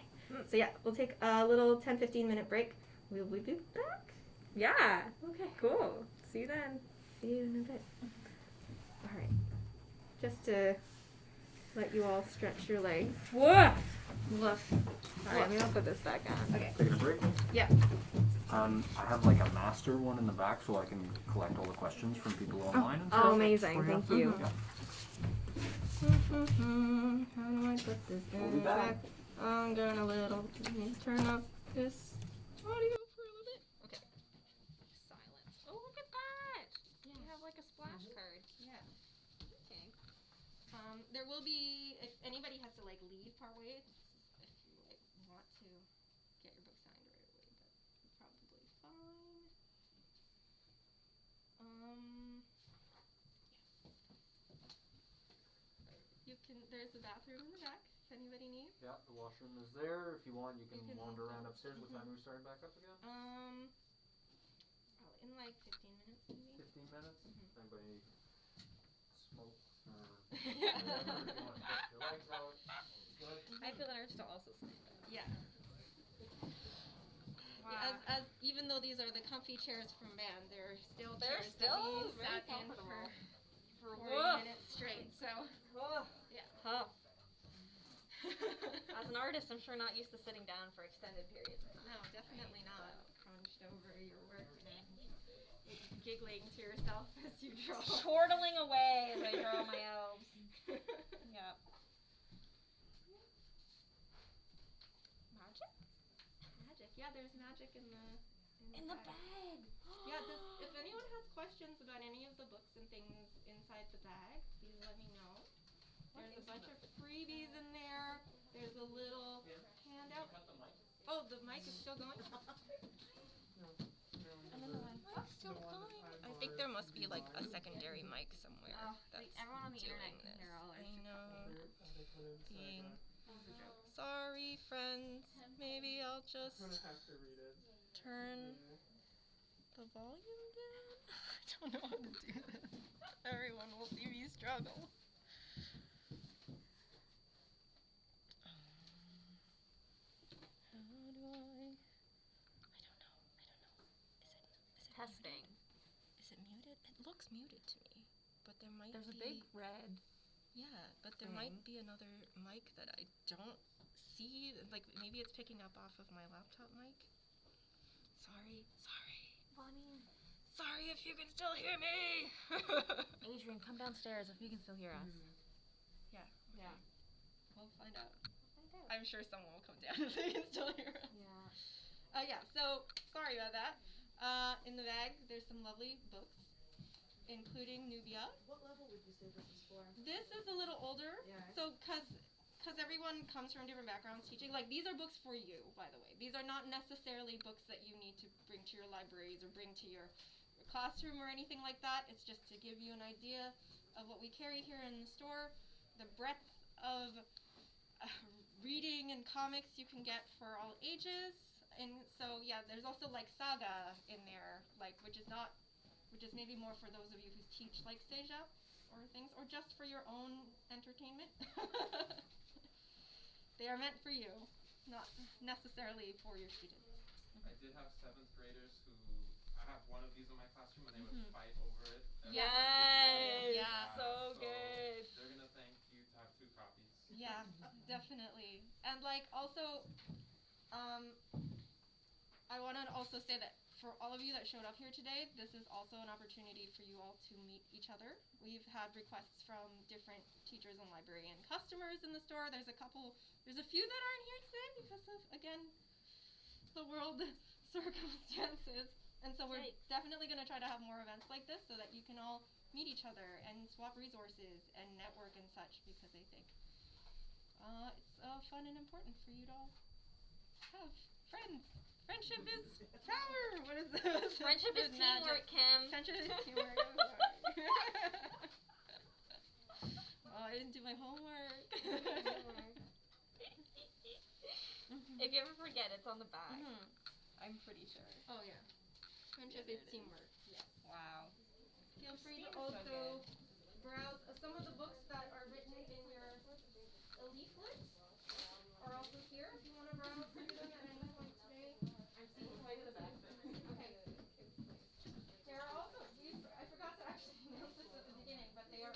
So yeah, we'll take a little 10-15 minute break. We'll be back. Yeah. Okay. Cool. See you then. See you in a bit. All right. Just to let you all stretch your legs. Woof. Woof. All right, I'll put this back on. Okay. Taking a break? Yeah. I have like a master one in the back so I can collect all the questions from people online and stuff. Oh, amazing. for you. Thank you. Yeah. How do I put this We'll be in back. back? I'm gonna turn up this audio for a little bit. Okay. Silence. Oh, look at that. You have like a splash card. Yeah. Okay. There will be, if anybody has to like leave partway, if you like want to get your book signed right away, but probably fine. You can, there's a bathroom in the back if anybody needs. Yeah, the washroom is there. If you want, you can, You can wander around go- upstairs. What time are we starting back up again? Probably in like 15 minutes maybe. 15 minutes? Anybody smoke or Yeah. whatever? If you want to stretch your legs out. Good. I feel an urge to also stand up. Yeah. Wow. As even though these are the comfy chairs from band, they're still They're chairs still that we very sat in comfortable. for 40 Woof. minutes straight. So yeah. Tough. As an artist, I'm sure not used to sitting down for extended periods. No, definitely not. Crunched over your work and giggling to yourself as you draw. Chortling away as I draw my elves. Yep. Magic? Magic. Yeah, there's magic in the bag. Yeah, if anyone has questions about any of the books and things inside the bag, please let me know. There's a bunch of freebies in there. There's a little handout. Oh, the mic is still going? Another one. It's still going. I think there must be like a secondary mic somewhere. That's everyone on the internet doing can hear all our this. I know. Sorry, friends. Maybe I'll just I'm gonna have to read it. turn the volume down. I don't know how to do this. Everyone will see me struggle. How do I don't know. Is it Testing. Is it muted? It looks muted to me. But there might There's a be big red. Yeah, but there might be another mic that I don't see. Like maybe it's picking up off of my laptop mic. Sorry. Bonnie. Sorry if you can still hear me. Adrian, come downstairs if you can still hear us. Yeah. Yeah. We'll find out. I'm sure someone will come down if they can still hear us. Yeah. Yeah, so sorry about that. In the bag, there's some lovely books, including Nubia. What level would you say this is for? This is a little older. Yeah. So, cause everyone comes from different backgrounds teaching. Like, these are books for you, by the way. These are not necessarily books that you need to bring to your libraries or bring to your classroom or anything like that. It's just to give you an idea of what we carry here in the store, the breadth of reading and comics you can get for all ages. And so, yeah, there's also like Saga in there, like which is maybe more for those of you who teach like Seja or things, or just for your own entertainment. They are meant for you, not necessarily for your students. I did have 7th graders who, I have one of these in my classroom and they would fight over it. Yes. Yeah. So good. They're gonna thank you to have 2 copies. Yeah, definitely. And like also, I want to also say that for all of you that showed up here today, this is also an opportunity for you all to meet each other. We've had requests from different teachers and librarian customers in the store. There's a few that aren't here today because of, again, the world circumstances. And so we're definitely going to try to have more events like this so that you can all meet each other and swap resources and network and such, because I think it's fun and important for you to all have friends. Friendship is power! What is this? Friendship is teamwork, Kim. Friendship is teamwork. Oh, I didn't do my homework. If you ever forget, it's on the back. I'm pretty sure. Oh yeah. Friendship is teamwork. Yes. Wow. Feel free to also browse some of the books that are written in your leaflet are also here if you want to browse through them at any point today. I'm seeing right in the back. Okay. There are also, I forgot to actually announce this at the beginning, but they are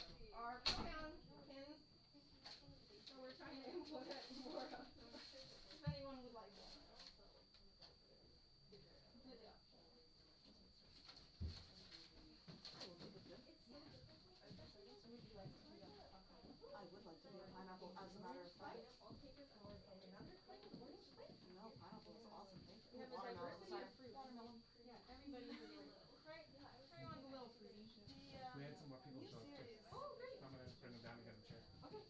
pronoun pins. So we're trying to implement more of them. If anyone would like one. Completely optional. I would like to be a pineapple, as a matter of fact. No, pineapple is awesome, thank you. We have a Watermelon, diversity sorry. of fruits. Watermelon. Yeah, everybody's everyone's a little fruity. We had some more people show up too. Oh, great. I'm gonna bring them down and get them chairs. Okay.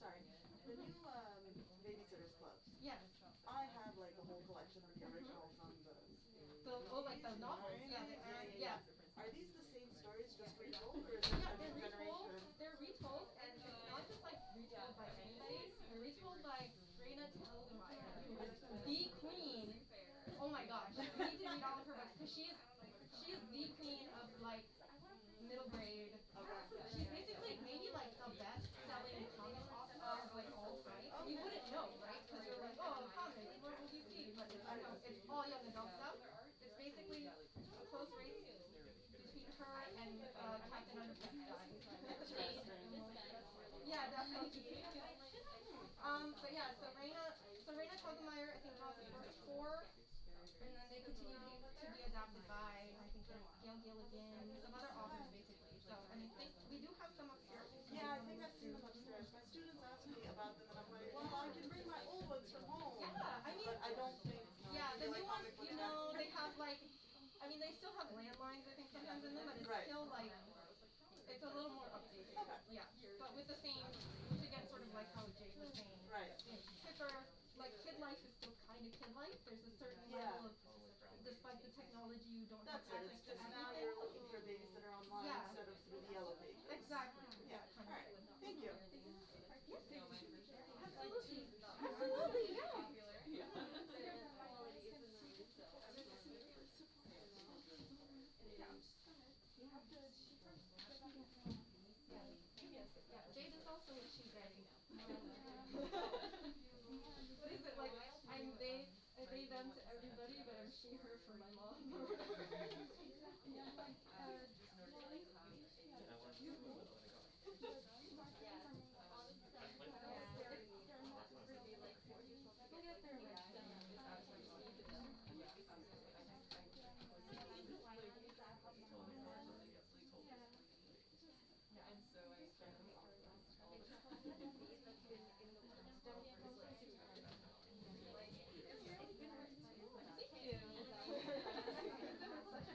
Sorry. The new Babysitters Club. Yes. I have like a whole collection of the originals on the. Like the novels. Yeah. Are these the same stories just retold, or is it a new generation? They're retold, and it's not just like retold by anybody. They're retold by Raina Telgemeier, who is the queen. Oh my gosh, you need to read all of her books because she is the queen of like middle grade. She's basically maybe like the best-selling comics author of like all time. You wouldn't know, right? Because you're like, oh, comics, what would you see? But it's all young adult stuff. It's basically a close race between her and Captain Underpants guy. Yeah, definitely. But yeah, so Raina Telgemeier, I think, draws the first 4. And then they continue to be adapted by, I think, Gail Gilligan, some other authors, basically. So, I mean, we do have some upstairs. Yeah, I think I've seen them upstairs. My students ask me about them, and I'm like, well, I can bring my old ones from home. Yeah, I mean, but I don't think. Yeah, the new ones, you know, they have like, I mean, they still have landlines, I think, sometimes in them, but it's still like, it's a little more updated. Okay. Yeah, but with the same, again, sort of like how Jade was saying. Right. Hipper, like kid life is still kind of kid life. There's a certain level of, despite the technology, you don't That's have it. access It's to just now everything. you're looking for a babysitter online instead of through the yellow pages. Exactly. Yeah. All right. Thank you. Absolutely. Absolutely. Yeah. Jade is also a she daddy now. What is it like? I'm they them to everybody, but I'm she her for my mom.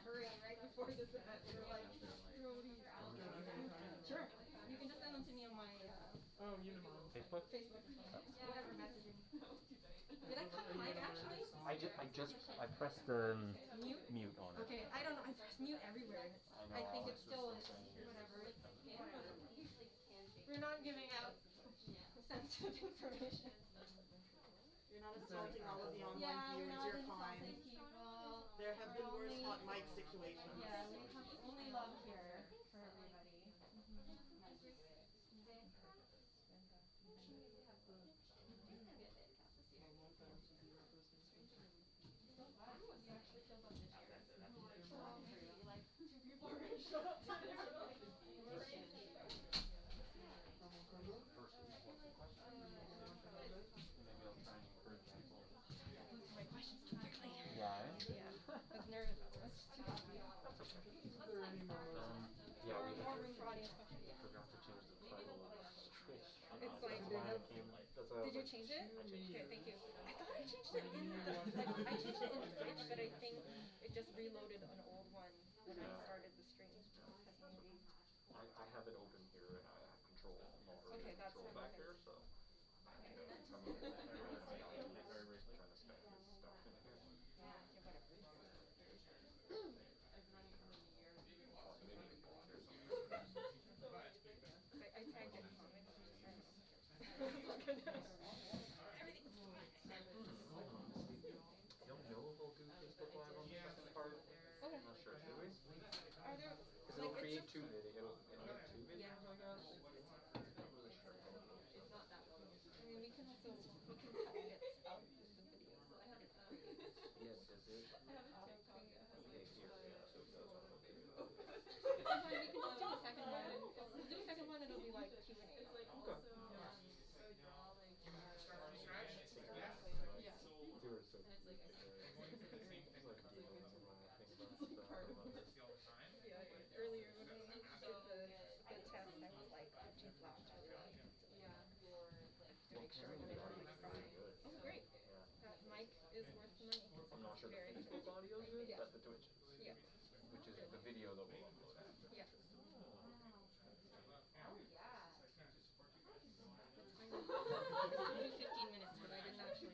Hurry right before this event. You're like, sure. You can just send them to me on my Facebook? Facebook, whatever messaging. Did I cut the mic actually? I pressed mute on it. Okay, I don't know. I press mute everywhere. And it's, I think it's still whatever. We're not giving out sensitive information. You're not insulting all of the online Yeah, we're viewers. not You're insulting fine. people. There have been worse Only- hot mic situations. Yeah, we have only love here for everybody. You actually filled up the chairs. Like, 2 people already showed up. Yeah. Yeah, I was nervous. audience question. I forgot to change the title of this. It's like, That's why I was did you like, change it? I changed Okay, it. thank you. I thought I changed it in the, like, I changed it in Twitch, but I think it just reloaded an old one when I started the stream. I have it open here and I have control, moderator Okay, that's control what back it there, is. so. I'm trying to spam his stuff in here. Yeah, whatever. Maybe a bot or something. I tagged it in comments. I don't know. Everything's fine. Don't know if I'll do Facebook Live on the second part. Okay. I'm not sure, should we? Are there, Because it'll like, create it's two videos. It'll make two videos, Yeah. I guess. I'm not really sure. It's not that well. I mean, we can also, we can cut bits out of the videos. I have it. Yeah, does it? I have a TikTok. It has Okay, here, yeah, so it does on the video. It's fine, we can just do the second one. If we do the second one, it'll be like Q&A. It's like Okay. also so draw like yeah. You were so And it's like it's like doing some things about part of this. Yeah, earlier when we did the test, I was like, oh, geez, wow, yeah. Your like to make sure that it was fine. Oh, great. Yeah. That mic is worth the money. I'm not sure the Very Facebook audio is good, Yeah. but the Twitch is. Yeah. Which is the video that we'll upload after. Yeah. Oh yeah. I did 15 minutes, but I didn't actually.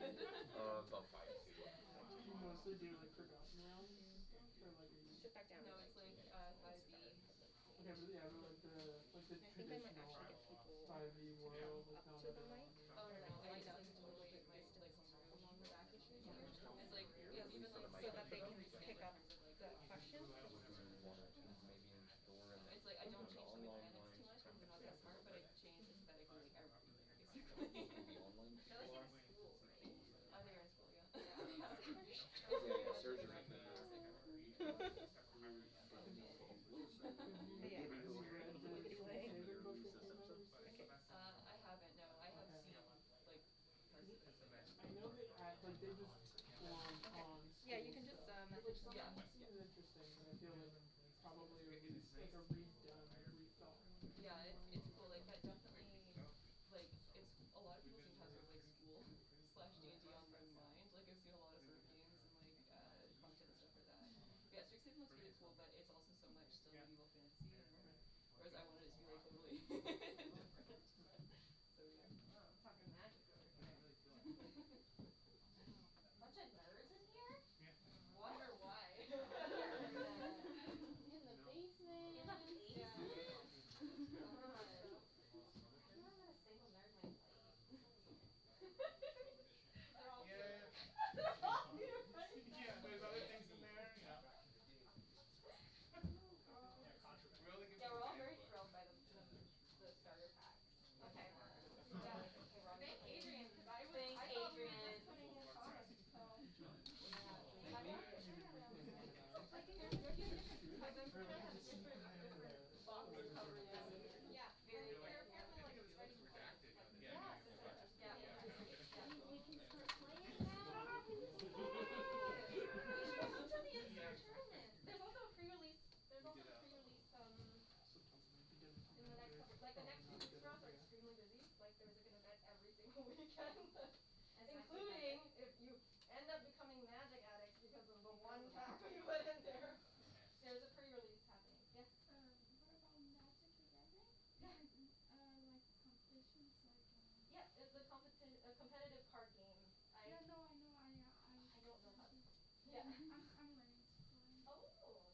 About 5. Do you mostly do like forgotten rounds and stuff, or like are you? Sit back down. No, and, it's like 5e. Okay, but yeah, but like the I think I might traditional actually get people 5e world, like up not to the mic. Oh no, I Line just up like to totally wait my distance like along the back issues. Yeah. It's like Yes, even like so that they can pick up the question. Would you want it to maybe in store and it's like I don't change the online mechanics too much because they're not that smart, but I change aesthetically like everything Maybe basically. online They're like before? in school, right? Oh, they're in school, yeah. Yeah, surgery. I haven't, no. I have seen like parts of it. I know they act like they just form on. Yeah, you can just message them. Yeah. It's interesting, but I feel like probably at least like a redone, rethought one. Yeah, it's cool. Like that definitely, like it's a lot of people seem to have sort of like school slash D&D on their mind. Like I've seen a lot of sort of games and like content and stuff for that. But yeah, Strixhaven looks really cool, but it's also so much still medieval fantasy. Whereas I wanted it to be like totally different. So yeah. Talking magic over here. Bunch of nerds in here? Wonder why. In the basement. In the basement? Yeah. God. I've never met a single nerd in my life. They're all They're all here, right? Yeah, there's other things in there, you know. Yeah, we're all very thrilled by the starter packs. Okay. Yeah. Thank Adrian, because I was Thank I thought we were Adrian. just putting it on, so. Like there's different boxes covering them. Yeah, Very they're apparently like ready for Yeah. Yeah. We can start playing now. We should go to the instant tournament. There's also a pre-release. There's also a pre-release. In the next couple, like the next 2 weeks for us are extremely busy. Like there's an event every single weekend, including if you end up becoming magic addicts because of the one pack we put in there. There's a pre-release happening. Yeah. What about Magic the Gathering? Yeah. Like competitions, like. Yeah, it's a competitive card game. Yeah, no, I know. I don't know how. Yeah. Yeah. I'm learning to play. Oh,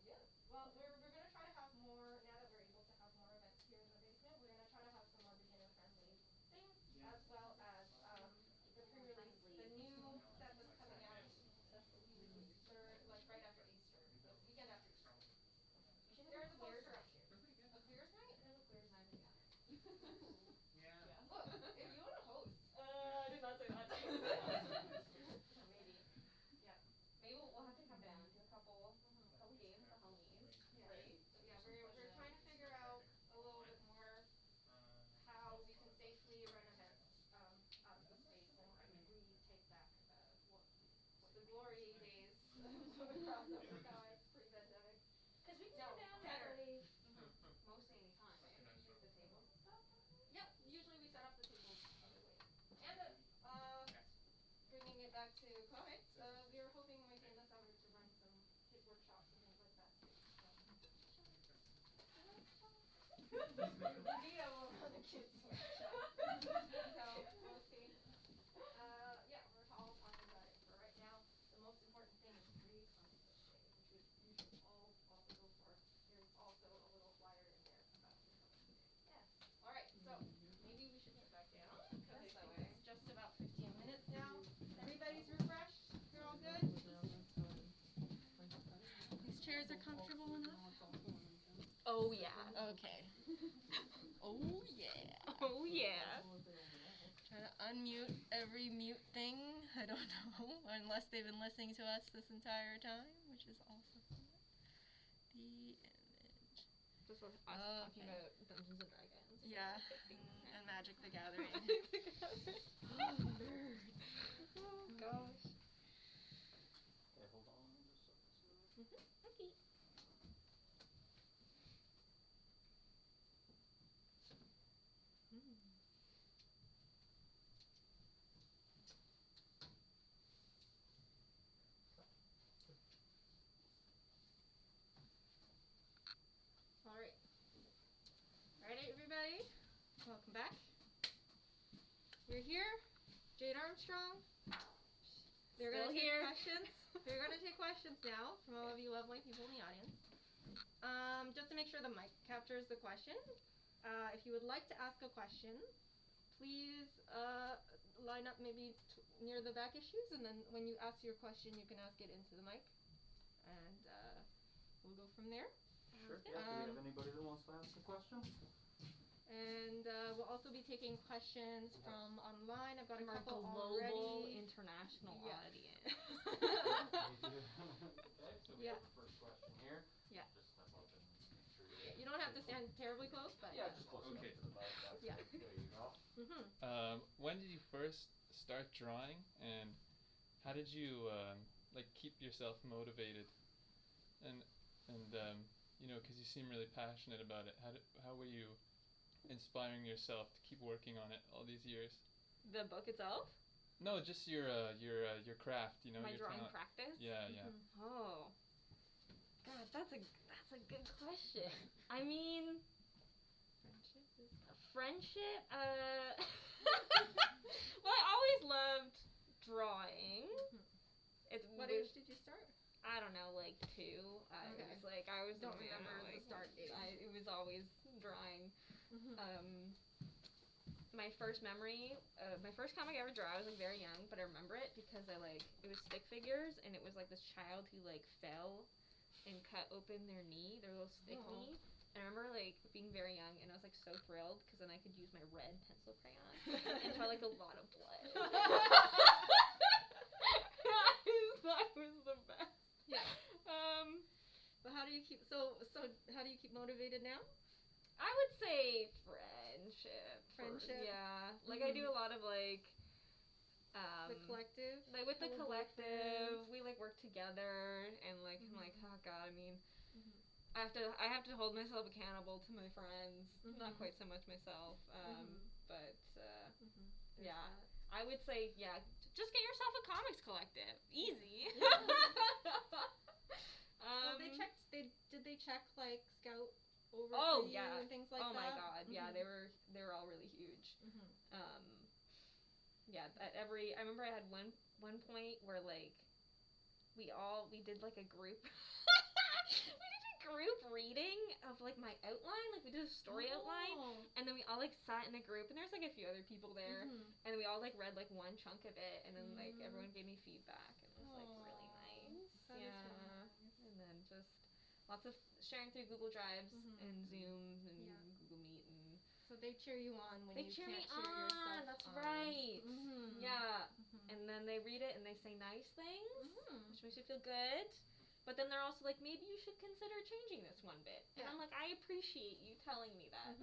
yeah. Well, we're gonna try to have more, now that we're able to have more events here in the basement, we're gonna try to have some more beginner-friendly things, as well as, the pre-release, the new set that's coming out, like right after Easter, the weekend after Easter. There's a poster up here. A queers night? There's a queers night, yeah. Yeah. Look, if you wanna host. I did not say that. Maybe. Yeah. Maybe we'll have to come down to a couple games for Halloween. Yeah. Right? So yeah, we're trying to figure out a little bit more how we can safely run events out of the space and retake back what the glory days of crossover guys pre-pandemic. Because we can No, come down better. literally mostly any time. Maybe I will run a kids workshop. So we'll see. Yeah, we're all talking about it. For right now, the most important thing is free comic book day, which we should all also go for. There's also a little flyer in there about free comic book day. Yes. All right. So maybe we should get back down because I think it's just about 15 minutes now. Everybody's refreshed. You're all good. These chairs are comfortable enough. Oh yeah. Okay. Oh yeah. Oh yeah. Try to unmute every mute thing. I don't know, unless they've been listening to us this entire time, which is also fun. The image. Just us talking about Dungeons and Dragons. Yeah. And Magic the Gathering. Oh, nerds. Oh gosh. Okay, hold on just a second. Okay. All right. Ready, everybody? Welcome back. We're here. Jade Armstrong. We're Still gonna take here. questions. We're gonna take questions now from all of you lovely people in the audience. Just to make sure the mic captures the question. If you would like to ask a question, please line up maybe near the back issues, and then when you ask your question, you can ask it into the mic, and we'll go from there. Sure. Yeah. Do we have anybody that wants to ask a question? And we'll also be taking questions from online. I've got From a our couple global already. international Yeah. audience. Okay, so we have the first question here. Yeah. Just step up and make sure You don't have to stand terribly close, but Yeah, just close Okay. enough to the mic. That's Yeah. good. There you go. Mm-hmm. When did you first start drawing, and how did you like keep yourself motivated? And you know, because you seem really passionate about it. How were you inspiring yourself to keep working on it all these years? The book itself? No, just your craft. You know, My your drawing talent. practice? Yeah, yeah. Oh. God, that's a good question. I mean, friendship. Well, I always loved drawing. What age did you start? I don't know, like 2. It Okay. was like I was Don't doing, remember the like, start age. It was always drawing. Mm-hmm. My first memory, my first comic I ever drew, I was like very young, but I remember it because it was stick figures, and it was like this child who like fell and cut open their knee, their little stick knee. And I remember like being very young, and I was like so thrilled because then I could use my red pencil crayon and draw like a lot of blood. That was the best. Yeah. But how do you keep how do you keep motivated now? I would say friendship. Friendship? Yeah. Like I do a lot of like The collective? like with the Little collective, boyfriends. we like work together, and like I'm like, oh god, I mean, I have to hold myself accountable to my friends, not quite so much myself. But yeah, I would say just get yourself a comics collective. Easy. Well, did they check like Scout over Oh for you yeah, and things like that? oh my god, yeah, they were all really huge. Yeah, I remember I had one point where like we did like a group group reading of like my outline, like we did a story outline, and then we all like sat in a group, and there's like a few other people there, and then we all like read like one chunk of it, and then like everyone gave me feedback, and it was like really nice. That is really nice. And then just lots of sharing through Google Drives and Zooms and Google Meet, and so they cheer you on when they you cheer can't me cheer on. yourself That's on. right. Yeah. And then they read it and they say nice things, which makes you feel good. But then they're also like, maybe you should consider changing this one bit. And I'm like, I appreciate you telling me that.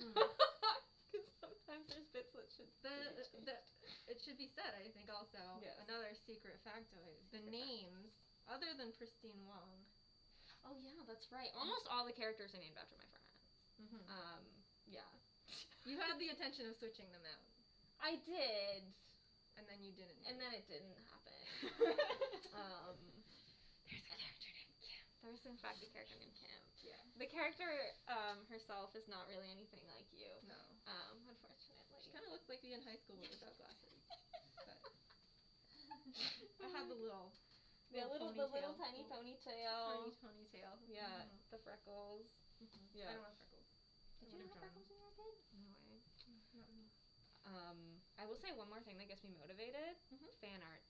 Because sometimes there's bits that should It should be said, I think, also, another secret factoid. The names, other than Pristine Wong. Oh, yeah, that's right. Almost all the characters are named after my friends. Yeah. You had the intention of switching them out. I did. And then you didn't. And then it didn't happen. There's a character named Kim. There's in fact a character named Kim. Yeah. The character herself is not really anything like you. No. Unfortunately. She kind of looks like me in high school but without glasses. But I had the little the little ponytail. tiny ponytail. Tiny ponytail. Yeah, Mhm. the freckles. Mhm. Yeah. I don't have freckles. Did I you would've have drawn freckles when you were a kid? No way. Not me. I will say one more thing that gets me motivated. Mhm. Fan art.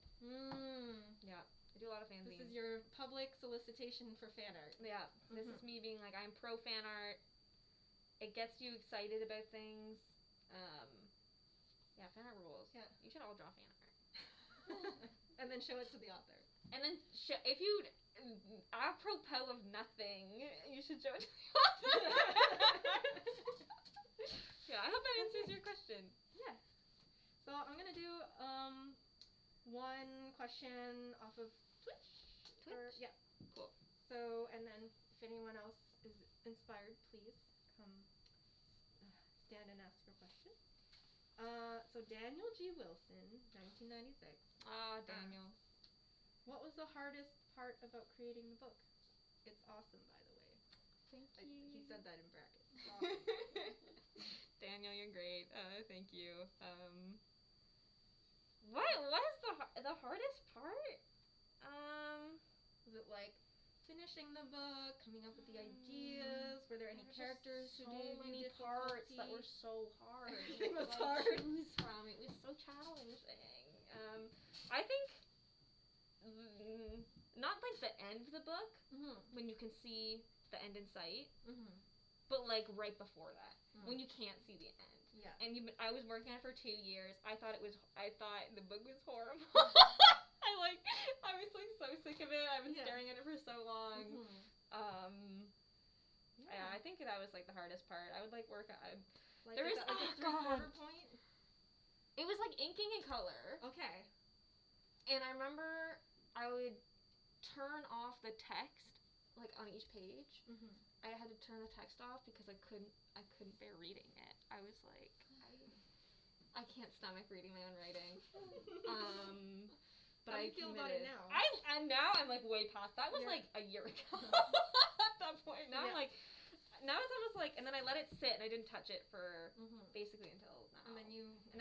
Yeah. I do a lot of fanzines. This is your public solicitation for fan art. Yeah. This is me being like, I'm pro fan art. It gets you excited about things. Yeah, fan art rules. Yeah. You should all draw fan art. And then show it to the author. And then if you, apropos of nothing, you should show it to the author. Yeah, I hope that answers your question. Yeah. So I'm gonna do one question off of Twitch. Yeah. Cool. So and then if anyone else is inspired, please come stand and ask your question. So Daniel G. Wilson, 1996. Daniel. What was the hardest part about creating the book? It's awesome, by the way. Thank you. He said that in brackets. It's awesome. Daniel, you're great. Thank you. What was the hardest part? Was it like finishing the book, coming up with the ideas? Were there any characters who so gave many you parts that difficulty? were so hard. Everything was to, hard. Choose from. It was so challenging. I think not like the end of the book when you can see the end in sight, but like right before that when you can't see the end. Yeah. And I was working on it for 2 years. I thought the book was horrible. I was like so sick of it. I've been staring at it for so long. Yeah, I think that was like the hardest part. I would like work on. Like There was a 3/4 point. It was like inking in color. Okay. And I remember I would turn off the text like on each page. I had to turn the text off because I couldn't bear reading it. I was like, I can't stomach reading my own writing. But How do I you feel about it now? And now I'm like way past. That was like a year ago. At that point, now I'm like, now it's almost like, and then I let it sit and I didn't touch it for basically until now. And then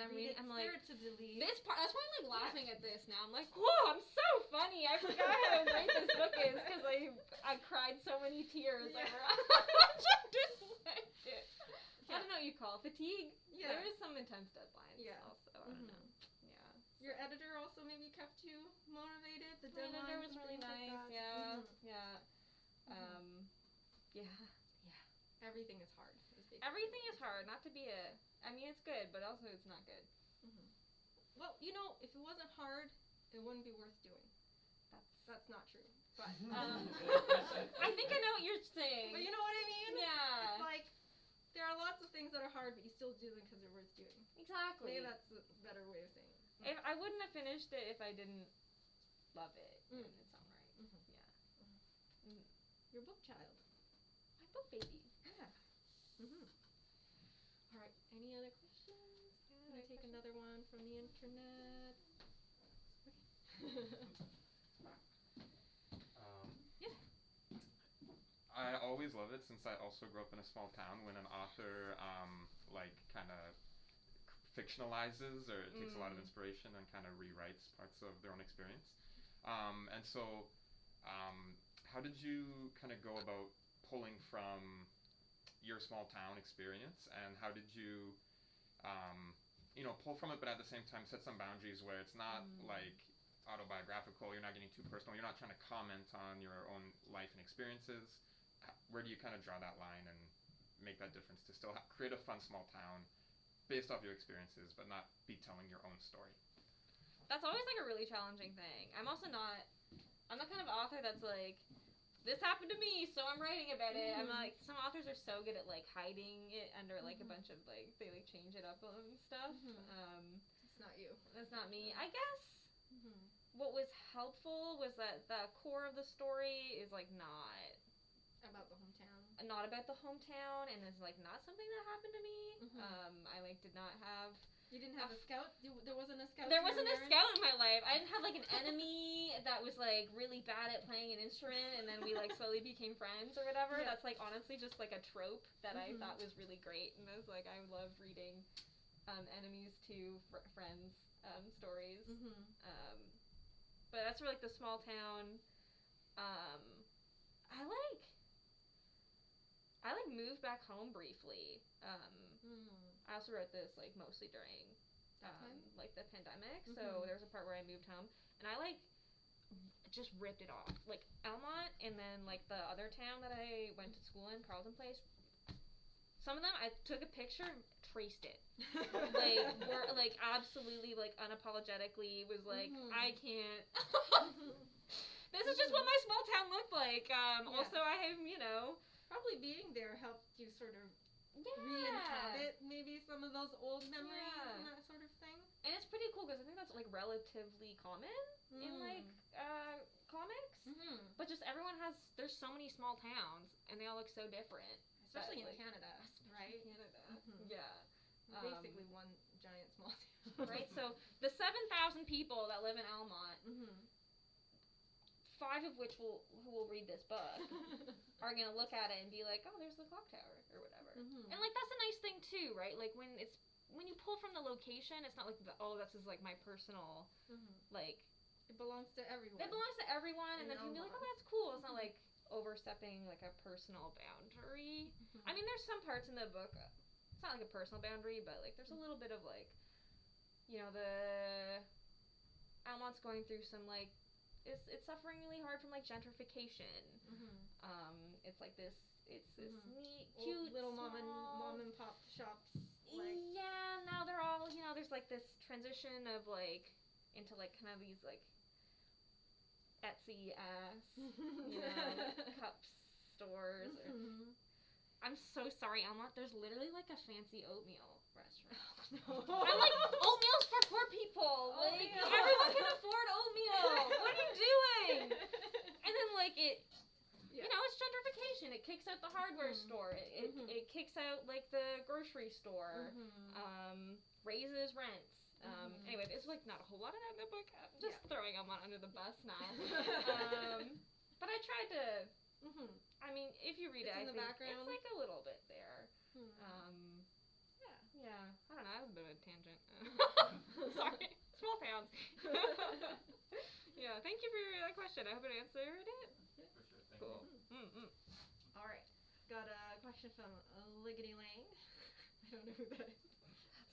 I'm reading. I'm like, spiritably. this part. That's why I'm like laughing at this now. I'm like, whoa, I'm so funny. I forgot how great this book is because I cried so many tears over. I didn't like it. I don't know what you call it. Fatigue. Yeah. There is some intense deadlines. Yeah. Also, I don't know. Yeah. Your editor also maybe kept you motivated. The My editor deadlines was and really things like nice. that? Yeah. Mhm. Yeah. Yeah. Everything is hard. Everything is hard. Not to be I mean, it's good, but also it's not good. Well, if it wasn't hard, it wouldn't be worth doing. That's not true. But I think I know what you're saying. But you know what I mean? Yeah. It's like there are lots of things that are hard, but you still do them because they're worth doing. Exactly. Maybe that's a better way of saying it. If I wouldn't have finished it if I didn't love it in its own right. Yeah. Your book child. My book baby. Yeah. All right. Any other questions? Can I take another one from the internet? Yeah. I always love it since I also grew up in a small town when an author kind of fictionalizes or takes a lot of inspiration and kind of rewrites parts of their own experience. And so how did you kind of go about pulling from your small town experience, and how did you pull from it but at the same time set some boundaries where it's not like autobiographical, you're not getting too personal, you're not trying to comment on your own life and experiences? Where do you kind of draw that line and make that difference to still create a fun small town based off your experiences but not be telling your own story? That's always like a really challenging thing. I'm the kind of author that's like, this happened to me, so I'm writing about it. I'm like, some authors are so good at like hiding it under like a bunch of like, they like change it up and stuff. It's not you. That's not me. I guess what was helpful was that the core of the story is like not about the hometown. Not about the hometown, and is like not something that happened to me. I like did not have You didn't have a scout? There wasn't a scout? There you were wasn't a married? scout in my life. I didn't have like an enemy that was like really bad at playing an instrument, and then we like slowly became friends or whatever. Yeah. That's like honestly just like a trope that I Mhm. thought was really great, and I was like, I love reading enemies to friends stories. Mhm. But that's for like the small town. I moved back home briefly. I also wrote this like mostly during That time? like the pandemic. Mhm. So there was a part where I moved home, and I like just ripped it off. Like Almont, and then like the other town that I went to school in, Carleton Place. Some of them I took a picture, and traced it. Like were like absolutely like unapologetically was like Mhm. I can't. This is just what my small town looked like. Also I have Probably being there helped you sort of yeah. re-inhabit maybe some of those old memories Yeah. and that sort of thing. And it's pretty cool because I think that's like relatively common in like comics. Mhm. But just there's so many small towns and they all look so different. Especially that, in Canada, right? Canada. Mhm. Yeah. Basically one giant small town. Right. So the 7,000 people that live in Almont, 5 of which who will read this book are gonna look at it and be like, oh, there's the clock tower or whatever. Mhm. And like that's a nice thing too, right? Like when you pull from the location, it's not like this is like my personal like. It belongs to everyone. It belongs to everyone, and In then you can be like, oh, Almont. that's cool. It's not like overstepping like a personal boundary. I mean, there's some parts in the book. It's not like a personal boundary, but like there's a little bit of like, the Almont's going through some like. It's suffering really hard from like gentrification. It's like this. It's this neat, cute, old little small, mom and pop shops. Like. Yeah, now they're all there's like this transition of like into like kind of these like Etsy ass cups stores. I'm so sorry, Almont. There's literally like a fancy oatmeal restaurant. I'm like, oatmeal's for poor people. Like Oatmeal. everyone can afford oatmeal. What are you doing? And then like it's gentrification. It kicks out the hardware store. It kicks out like the grocery store. Raises rents. Anyway, there's like not a whole lot of that in the book. I'm just throwing Almont under the bus now. But I tried to. I mean, if you read It's it, in I the think background. it's like a little bit there. Yeah. Yeah. I don't know. That was a bit of a tangent. Sorry. Small towns. Yeah. Thank you for that question. I hope it answered it. For sure. Thank Cool. you. All right. Got a question from Liggity Lang. I don't know who that is.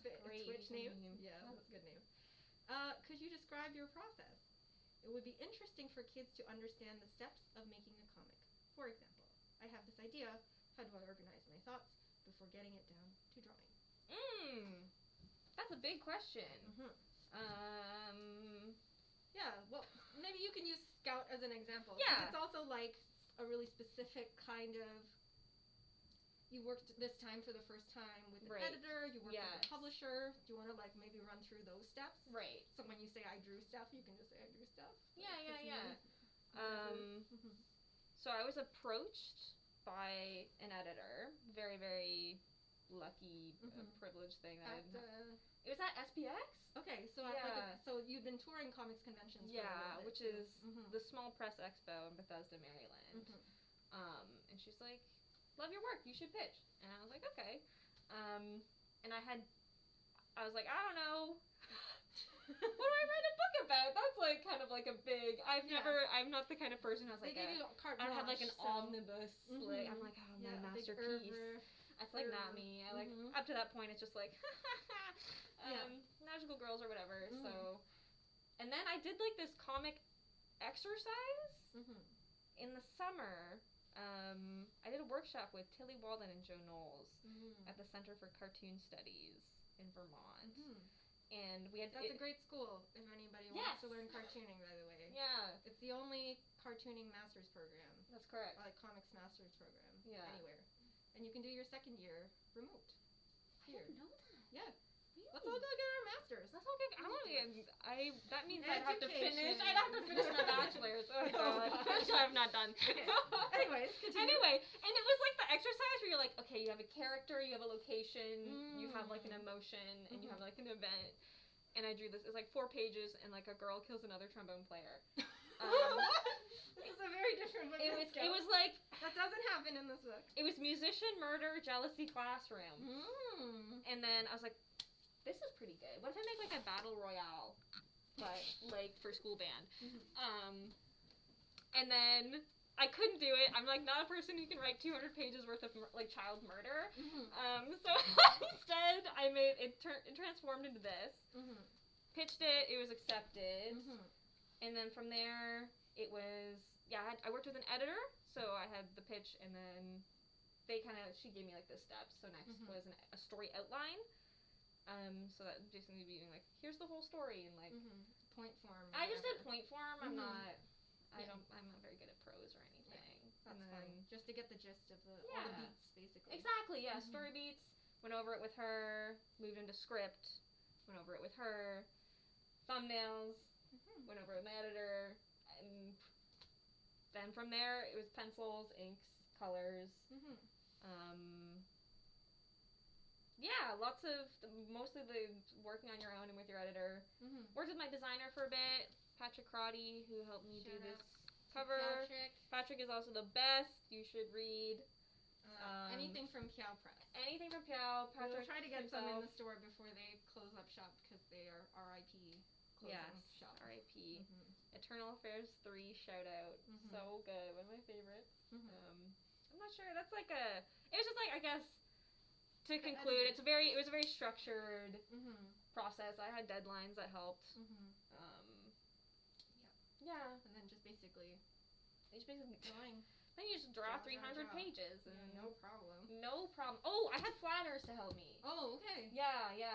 That's a great Twitch name. name. Yeah, that's a good name. Could you describe your process? It would be interesting for kids to understand the steps of making a comic. For example, I have this idea. How do I organize my thoughts before getting it down to drawing? That's a big question. Yeah, well, maybe you can use Scout as an example. Yeah. It's also like a really specific kind of. You worked this time for the first time with an editor. You worked with a publisher. Do you want to like maybe run through those steps? Right. So when you say I drew stuff, you can just say I drew stuff. Yeah. So I was approached by an editor. Very, very lucky, privileged thing that it was at SPX. Okay, so so you've been touring comics conventions. For a little bit, which too. is the Small Press Expo in Bethesda, Maryland. And she's like, love your work, you should pitch. And I was like, okay. And I was like, I don't know. What do I write a book about? That's like kind of like a big. I'm not the kind of person who's like. They gave you carte I don't have like blanche, an omnibus. Like I'm like, oh, my masterpiece. That's like not me. I like up to that point, it's just like, magical girls or whatever. So, and then I did like this comic exercise in the summer. I did a workshop with Tilly Walden and Joe Knowles at the Center for Cartoon Studies in Vermont. And we had That's a great school if anybody wants to learn cartooning, by the way. Yeah. It's the only cartooning master's program. That's correct. Like comics master's program. Yeah. Anywhere. And you can do your second year remote. I didn't know that. Yeah. Really? Let's all go get our masters. That's okay. I want to. That means I'd have to Education. finish. I'd have to finish my bachelor's. Oh god, which I've not done. Okay. Anyways, continue. Anyway, and it was like the exercise where you're like, okay, you have a character, you have a location, you have like an emotion, and you have like an event. And I drew this. It's like 4 pages, and like a girl kills another trombone player. This is a very different book. It was like that doesn't happen in this book. it was musician, murder, jealousy, classroom, and then I was like, this is pretty good. What if I make like a battle royale, but like for school band? And then I couldn't do it. I'm like not a person who can write 200 pages worth of like child murder. So instead, I made it. It transformed into this. Pitched it. It was accepted. And then from there, it was I worked with an editor, so I had the pitch, and then she gave me like the steps. So next was a story outline. So that basically being like, here's the whole story and like point form. I just did point form. I'm not. Yeah. I'm not very good at prose or anything. That's fine. Just to get the gist of all the beats, basically. Exactly. Yeah. Story beats. Went over it with her. Moved into script. Went over it with her. Thumbnails. Went over it with my editor. And then from there, it was pencils, inks, colors. Mostly the working on your own and with your editor. Worked with my designer for a bit, Patrick Crotty, who helped me do this cover. Patrick is also the best. You should read. Anything from Piao Press. Anything from Piao. Patrick We'll try to get some himself. in the store before they close up shop because they are R.I.P. closing shop. R.I.P. Eternal Affairs 3 shout out. So good. One of my favorites. I'm not sure. That's like it was just like, I guess, to conclude, it was a very structured process. I had deadlines that helped. Yeah. And then just basically drawing. Then you just draw 300 pages. And no problem. No problem. Oh, I had planners to help me. Oh, okay. Yeah. You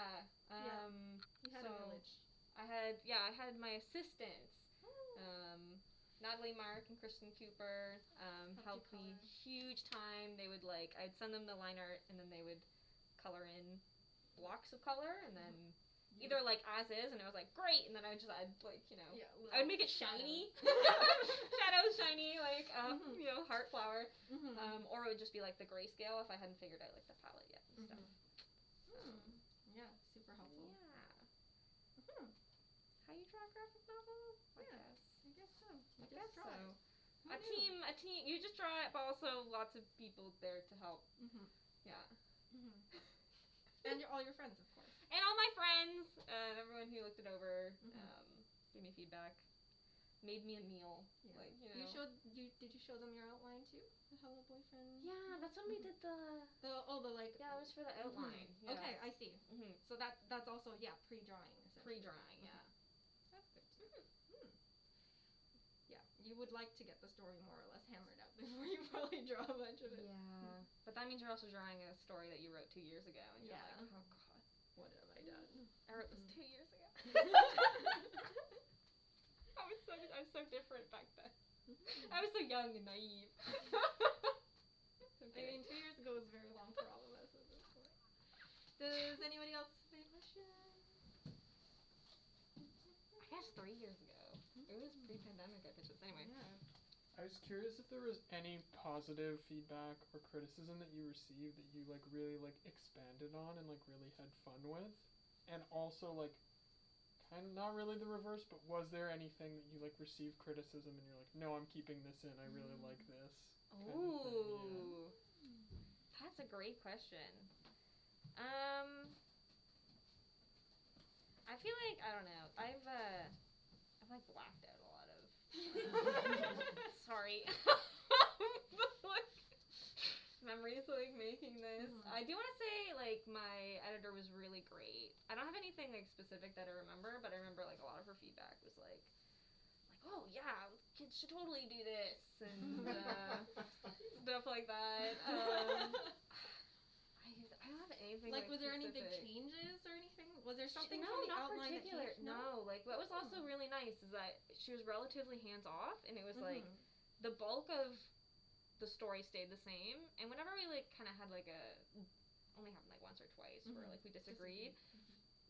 had a village. I had my assistants. Natalie Mark and Kristen Cooper helped me huge time. They would I'd send them the line art, and then they would color in blocks of color, and then either as is, and it was great, and then I would just add I would make it shiny, shadows shiny, heart flower, or it would just be the grayscale if I hadn't figured out the palette yet and stuff. Yeah, super helpful. Yeah. How you draw a graphic novel? I guess so. I guess so. A team. You just draw it, but also lots of people there to help. Yeah. And all your friends, of course. And all my friends, everyone who looked it over, gave me feedback, made me a meal. Yeah. Did you show them your outline too? The Hello Boyfriend. Yeah, that's when we did the. Yeah, it was for the outline. Yeah. Okay, I see. So that's also pre-drawing. Pre-drawing, yeah. That's good too. Yeah, you would like to get the story more or less hammered out before you probably draw a bunch of it. Yeah, but that means you're also drawing a story that you wrote 2 years ago, and you're like, oh god, what have I done? I wrote this 2 years ago. I was so different back then. I was so young and naive. I mean, 2 years ago was very long for all of us at this point. Does anybody else have a question? I guess 3 years ago. It was pre-pandemic, I pitched this. Anyway. I was curious if there was any positive feedback or criticism that you received that you really expanded on and really had fun with, and also kind of not really the reverse, but was there anything that you received criticism and you're like, no, I'm keeping this in, I really like this? Ooh, that's a great question. I feel like, I don't know, I've blacked out a lot of sorry memories making this. I do want to say my editor was really great. I don't have anything specific that I remember, but I remember a lot of her feedback was oh yeah, kids should totally do this and stuff like that. I don't have anything was there any specific. big changes or anything? Was there something No, from the not outline particular. that changed? No, what was also really nice is that she was relatively hands off, and it was the bulk of the story stayed the same. And whenever we kind of had only happened once or twice where we disagreed,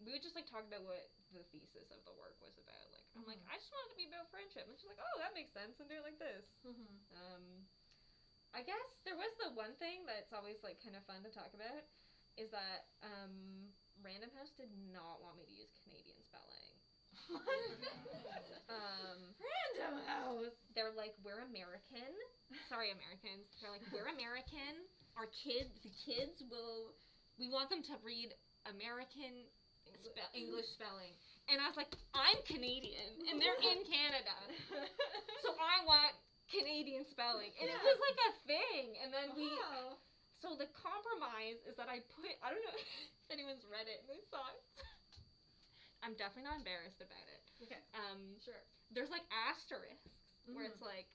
we would just like talk about what the thesis of the work was about. Like I'm like, I just want it to be about friendship, and she's like, oh, that makes sense, and do it like this. I guess there was the one thing that's always like kind of fun to talk about is that Random House did not want me to use Canadian spelling. Random House. They're like, we're American. Sorry, Americans. They're like, we're American. The kids we want them to read American English spelling. And I was like, I'm Canadian, and they're in Canada. So I want Canadian spelling. And it was like a thing. And then so the compromise is that I don't know if anyone's read it and they saw it. I'm definitely not embarrassed about it. Okay. Sure. There's like asterisks where it's like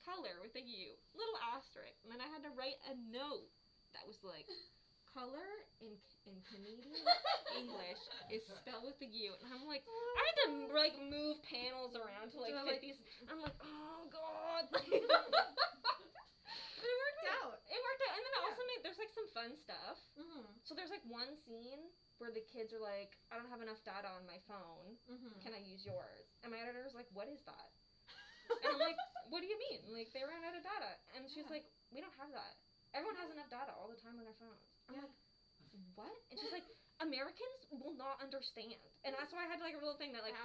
color with a U, little asterisk, and then I had to write a note that was like color in Canadian English is spelled with a U, and I'm like, I had to like move panels around to like fit these. I'm like, oh god. But it worked out. It worked out, and then it also made there's like some fun stuff. So there's like one scene where the kids are like, I don't have enough data on my phone. Can I use yours? And my editor was like, what is that? And I'm like, what do you mean? Like, they ran out of data. And she's like, we don't have that. Everyone has enough data all the time on their phones. I'm like, what? And she's like, Americans will not understand. And that's why I had like a little thing that like, I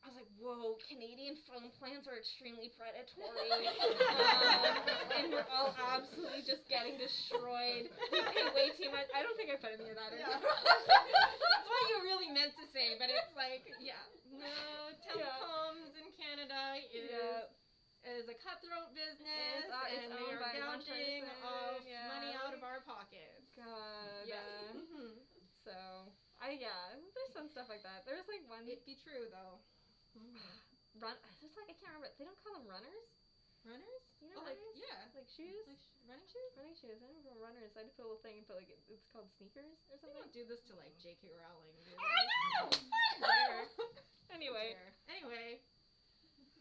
was like, whoa, Canadian phone plans are extremely predatory. And we're all absolutely just getting destroyed. We pay way too much. I don't think I put any of that in. That's what you really meant to say, but it's like, no, telecoms in Canada is a cutthroat business, and they are gouging off money out of our pockets. God. So, there's some stuff like that. There's like one. It'd be true though. There's like I can't remember. They don't call them runners. Runners? You know, like runners? Like shoes. Like running shoes. Running shoes. I don't know runners. I had to put a little thing and put like it's called sneakers or something. They don't do this to like J.K. Rowling. I know. Anyway,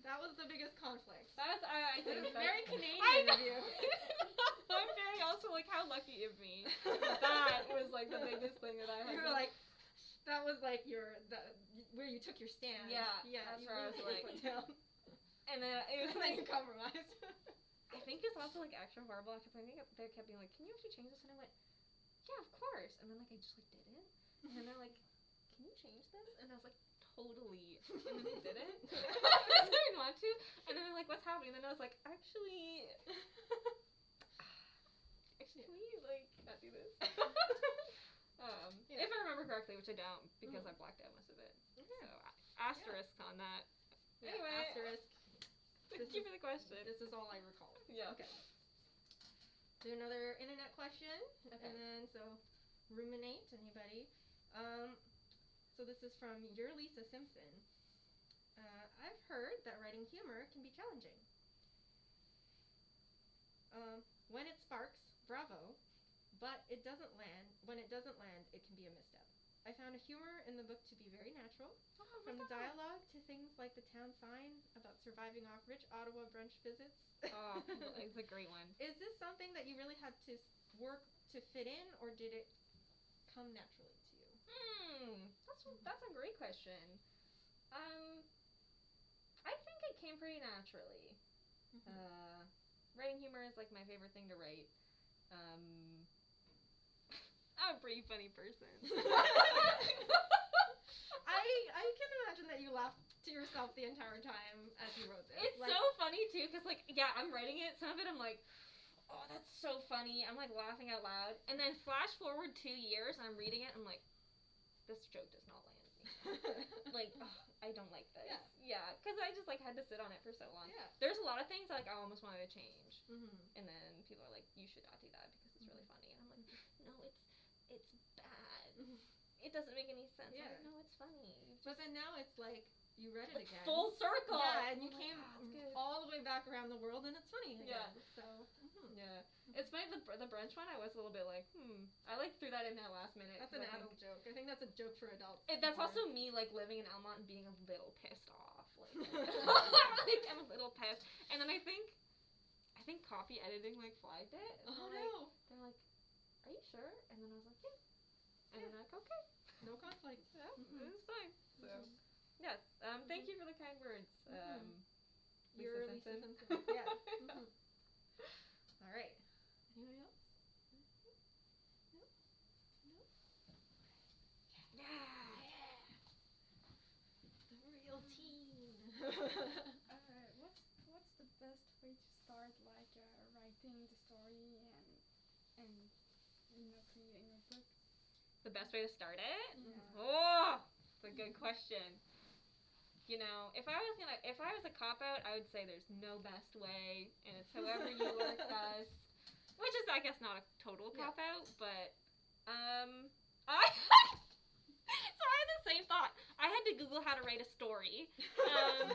that was the biggest conflict. That's I think very Canadian of you. I'm very also like how lucky of me. That was like the biggest thing that I had. You were like. That was like where you took your stand. Yeah, that's where I was like. Put down. And then it was like you compromised. I think it's also like extra horrible because I think they kept being like, "Can you actually change this?" And I went, "Yeah, of course." And then like I just like did it, and then they're like, "Can you change this?" And I was like, "Totally." And then they did it. I didn't want to. And then they're like, "What's happening?" And then I was like, "Actually, can we like not do this?" If I remember correctly, which I don't, because I blacked out most of it. So, asterisk on that. Anyway. Asterisk. Thank you for the question. This is all I recall. Yeah. Okay. Do another internet question. Okay. And then, ruminate, anybody. So this is from Your Lisa Simpson. I've heard that writing humor can be challenging. When it sparks, bravo. But when it doesn't land, it can be a misstep. I found a humor in the book to be very natural. From the dialogue to things like the town sign about surviving off rich Ottawa brunch visits. Oh, it's a great one. Is this something that you really had to work to fit in, or did it come naturally to you? That's a great question. I think it came pretty naturally. Writing humor is like my favorite thing to write. I'm a pretty funny person. I can imagine that you laughed to yourself the entire time as you wrote this. It's like, so funny too, because like, I'm writing it, some of it I'm like, oh, that's so funny. I'm like laughing out loud. And then flash forward 2 years and I'm reading it, I'm like, this joke does not land me. Like, I don't like this. Yeah, because I just like had to sit on it for so long. Yeah. There's a lot of things like I almost wanted to change. And then people are like, you should not do that because it's really funny. And I'm like, no, it's bad. It doesn't make any sense. Yeah. I'm like, no, it's funny. But then now it's like, you read it again. Full circle. Yeah, and you came all the way back around the world, and it's funny again. So. Yeah. It's funny, the brunch one, I was a little bit like, I like threw that in that last minute. That's an adult joke. I think that's a joke for adults. That's also me like living in Elmont and being a little pissed off. Like, I'm a little pissed. And then I think copy editing like flagged it. Oh no. They're like, are you sure? And then I was like, yeah. And then they're like, okay. No conflict. Yeah, it's fine. So, yes. Thank you for the kind words. You're Lisa Lisa Simpson. Simpson. Yeah. All right. Anybody else? No? No? Yeah. The real teen. What's the best way to start like writing the story and creating a book? The best way to start it? Yeah. Oh, that's a good question. You know, if I was a cop out, I would say there's no best way, and it's however you work best. Which is, I guess, not a total cop out, but I so I had the same thought. I had to Google how to write a story.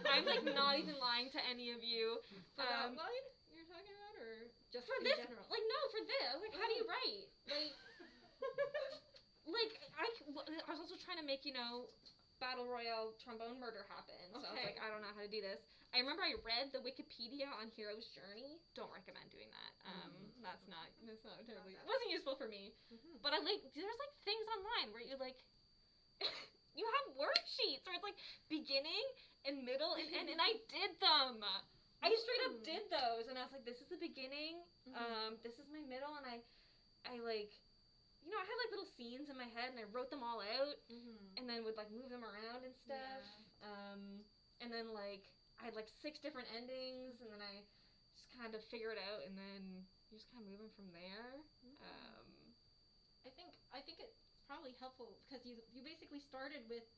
I'm like not even lying to any of you. For the outline you're talking about, or just For in this, general? like no, for this, like how do you write? Like I was also trying to make battle royale trombone murder happen. So I was like, I don't know how to do this. I remember I read the Wikipedia on Hero's Journey. Don't recommend doing that. That's not terribly. It wasn't useful for me. But there's like things online where you like you have worksheets where it's like beginning and middle and end, and I did them. I straight up did those, and I was like, this is the beginning. This is my middle, and I like. I had like little scenes in my head, and I wrote them all out, and then would like move them around and stuff. Yeah. And then like I had like 6 different endings, and then I just kind of figure it out, and then you just kind of move them from there. I think it's probably helpful because you basically started with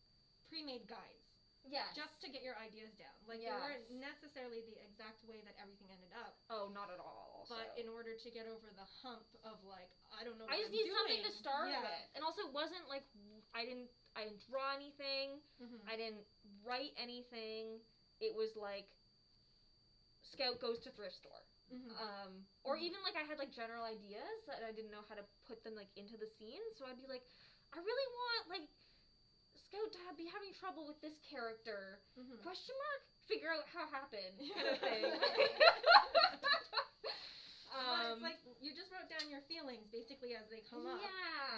pre-made guides. Yeah. Just to get your ideas down. Like, they weren't necessarily the exact way that everything ended up. Oh, not at all. But in order to get over the hump of, like, I don't know what I I'm just need doing. something to start with. And also, it wasn't, like, I didn't draw anything. I didn't write anything. It was, like, Scout goes to thrift store. Or even, like, I had, like, general ideas that I didn't know how to put them, like, into the scene. So I'd be like, I really want, like, Scout to be having trouble with this character. Question mark? Figure out how it happened. Kind of thing. It's like you just wrote down your feelings basically as they come up.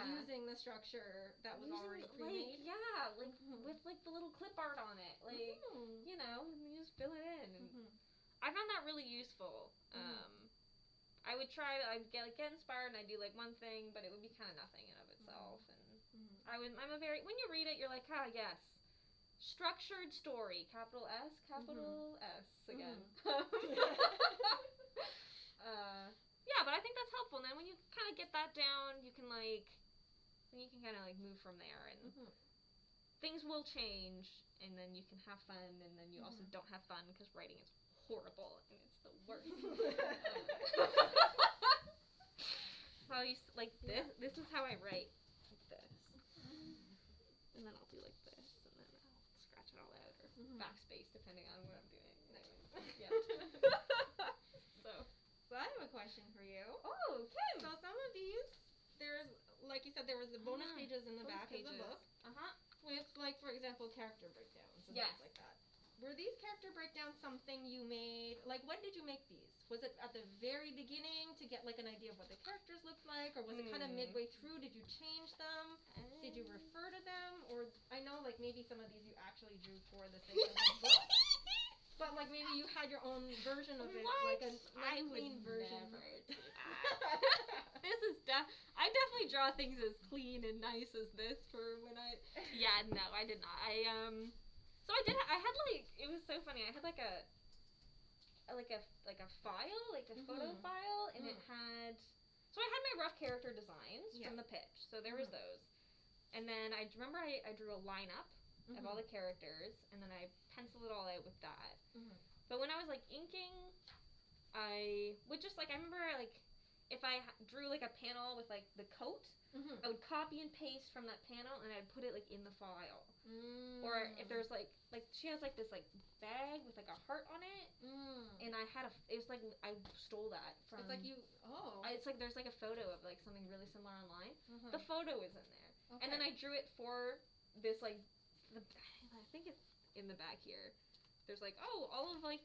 Using the structure that was already pre-made. With like the little clip art on it. Like, you just fill it in. And I found that really useful. I would I'd get inspired and I'd do like one thing, but it would be kind of nothing in of itself. And when you read it, you're like, yes. Structured story, capital S, capital S again. Yeah, but I think that's helpful. And then when you kind of get that down, you can kind of like move from there, and things will change, and then you can have fun, and then you also don't have fun because writing is horrible and it's the worst. How this is how I write, like this, and then I'll do like this, and then I'll scratch it all out or backspace depending on what I'm doing. Yeah. So I have a question for you. Oh, Kim! So some of these, there's, like you said, there was the bonus pages in the back of the book. With, like, for example, character breakdowns and things like that. Were these character breakdowns something you made, like, when did you make these? Was it at the very beginning to get, like, an idea of what the characters looked like? Or was it kind of midway through? Did you change them? Did you refer to them? Or, I know, like, maybe some of these you actually drew for the sake of the book. But, like, maybe you had your own version of it, like a nice clean version. Never do that. I definitely draw things as clean and nice as this for when I. Yeah, no, I did not. So I had like, it was so funny. I had like a file, like a photo file, and it had. So I had my rough character designs from the pitch. So there was those, and then I remember I drew a lineup of all the characters, and then I penciled it all out with that. But when I was like inking, I would just like, I remember like if I drew like a panel with like the coat, I would copy and paste from that panel and I'd put it like in the file. Or if there's like she has like this like bag with like a heart on it, and it was like I stole that from. It's like it's like there's like a photo of like something really similar online. The photo is in there, and then I drew it for this like. I think it's in the back here. There's like, all of like,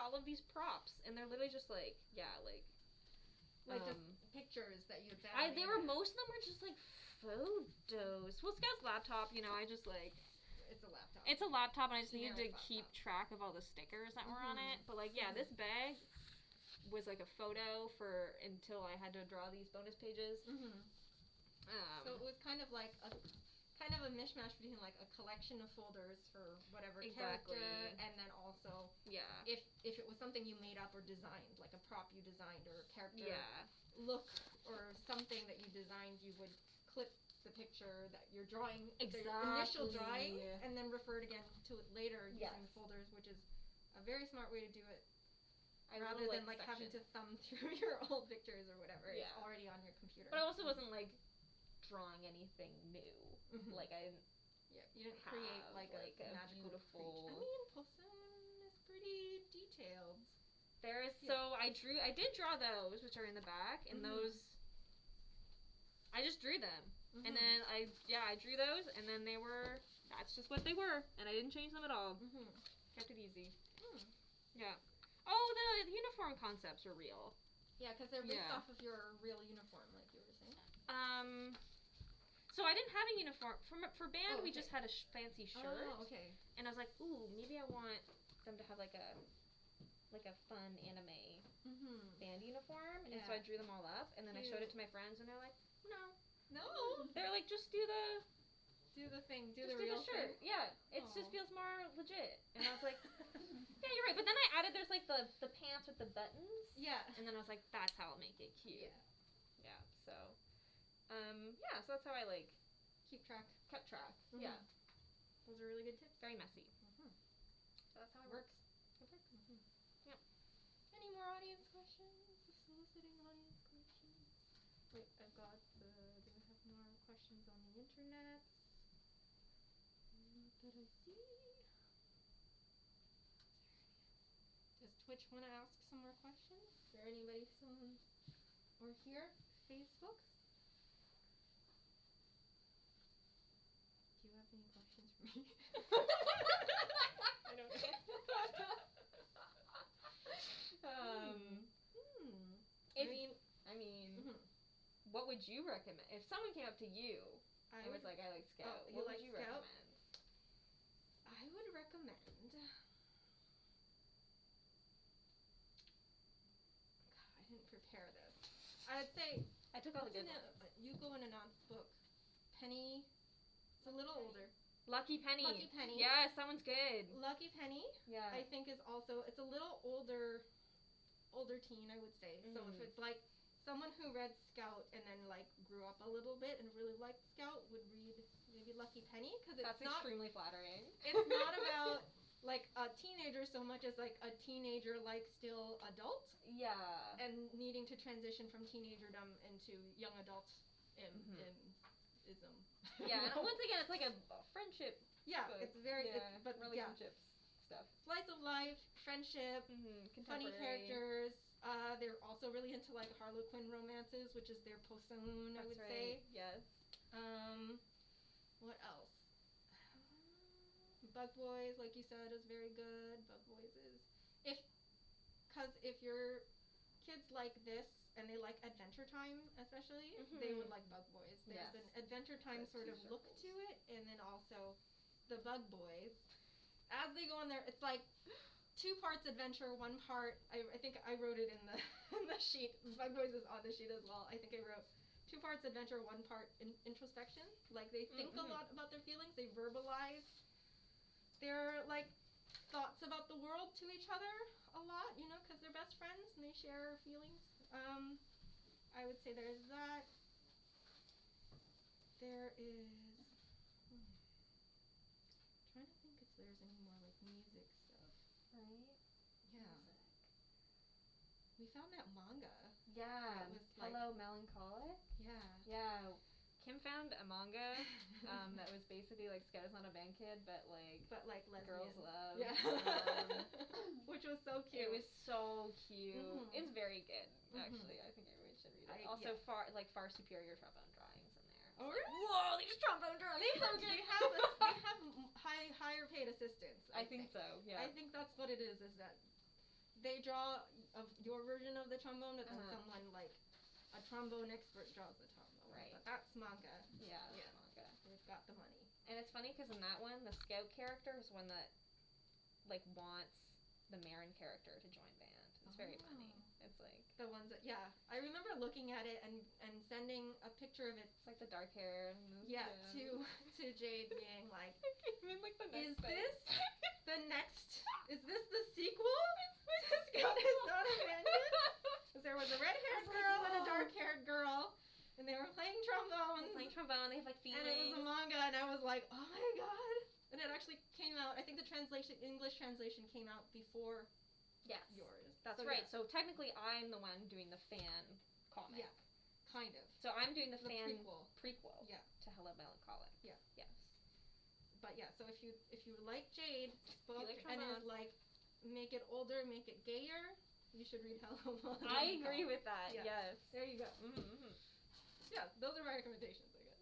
all of these props, and they're literally just like, just pictures that you found. Most of them were just like Photos. Well, Scout's laptop, you know, I just like. It's a laptop. It's a laptop, and I just needed to Generic keep laptop. track of all the stickers that were on it. But like, yeah, this bag was like a photo for until I had to draw these bonus pages. So it was kind of like a mishmash between like a collection of folders for whatever Exactly. character, and then also Yeah. if it was something you made up or designed, like a prop you designed or a character Yeah. look or something that you designed, you would clip the picture that you're drawing, the initial drawing, Exactly. and then refer again to it later Yes. using folders, which is a very smart way to do it. I Rather really than like having to thumb through your old pictures or whatever, Yeah. it's already on your computer. But I also wasn't like drawing anything new. Like I didn't. Yeah, you didn't create have, like a magical beautiful. creature. I mean, Possum is pretty detailed. There is so I did draw those, which are in the back, and those. I just drew them, and then I drew those, and then they were. That's just what they were, and I didn't change them at all. Kept it easy. Yeah. Oh, the uniform concepts are real. Yeah, because they're based off of your real uniform, like you were saying. So I didn't have a uniform for band. Oh, We just had a fancy shirt. Oh, okay. And I was like, ooh, maybe I want them to have like a fun anime band uniform. And so I drew them all up, and then I showed it to my friends, and they're like, no. They're like, just do the thing, do just the real do the shirt. thing. Yeah, it just feels more legit. And I was like, yeah, you're right. But then I added there's like the pants with the buttons. Yeah. And then I was like, that's how I'll make it cute. Yeah. So, so that's how I like kept track. Yeah. Those are really good tips. Very messy. So that's how it works. Yeah. Any more audience questions? Soliciting audience questions. Wait, I've got do I have more questions on the internet? Not that I see. Does Twitch want to ask some more questions? Is there anybody, or here? Facebook? Do you have any questions for me? I don't know. I mean, what would you recommend if someone came up to you and was like, "I like Scout"? Oh, what like would you Scout? recommend? I would recommend. God, I didn't prepare this. I'd say I took all the good ones. You go in a book. Penny. It's a little older. Lucky Penny. Lucky Penny. Yes, that one's good. Lucky Penny. Yeah. I think is also it's a little older teen, I would say. So if it's like someone who read Scout and then like grew up a little bit and really liked Scout would read maybe Lucky Penny because that's extremely flattering. It's not about like a teenager so much as like a teenager like still adult. Yeah. And needing to transition from teenagerdom into young adult ism. Yeah, and once again, it's like a friendship. Yeah, book. it's very but relationships stuff. Slice of life, friendship, funny characters. They're also really into like Harlequin romances, which is their Poseon, I would say. Yes. What else? Bug Boys, like you said, is very good. Bug Boys is if your kids like this and they like Adventure Time, especially, they would like Bug Boys. There's an Adventure Time sort of look to it, and then also the Bug Boys. As they go on there, it's like 2 parts adventure, 1 part. I think I wrote it in the sheet. Bug Boys is on the sheet as well. I think I wrote 2 parts adventure, 1 part introspection. Like they think a lot about their feelings. They verbalize their like thoughts about the world to each other a lot, you know, because they're best friends and they share feelings. I would say there's that. There is. Trying to think if there's any more like music stuff. Right? Yeah. We found that manga. Yeah. That was like, Hello Melancholic? Yeah. Yeah. Kim found a manga that was basically like Scout is not a band kid, but like girls love. Yeah. Which was so cute. It was so cute. It's very good, actually. I think everyone should read it. Also, far superior trombone drawings in there. Oh, really? Whoa, these trombone drawings! They have higher paid assistants. I think so. Yeah. I think that's what it is that they draw of your version of the trombone, but then someone like a trombone expert draws the trombone. Right. That's manga. Yeah, Yeah. that's manga. They've got the money. And it's funny because in that one, the Scout character is one that, like, wants the Marin character to join band. It's very funny. It's like the ones that I remember looking at it and sending a picture of it. It's like the dark hair. To Jade being like, I mean, like the next is thing. this the next? Is this the sequel? Scout is not abandoned. Because there was a red-haired girl and a dark-haired girl, and they were playing trombone. They have like feelings. And it was a manga, and I was like, oh my god. And it actually came out, I think the English translation came out before yours. That's right. So technically I'm the one doing the fan comic. Yeah, kind of. So I'm doing the fan prequel. Yeah. To Hello Melancholic. Yeah. Yes. But yeah, so if you like Jade's book like and is like, make it older, make it gayer, you should read Hello Melancholic. I agree with that. Yeah. Yes. There you go. Mm-hmm. Yeah, those are my recommendations, I guess.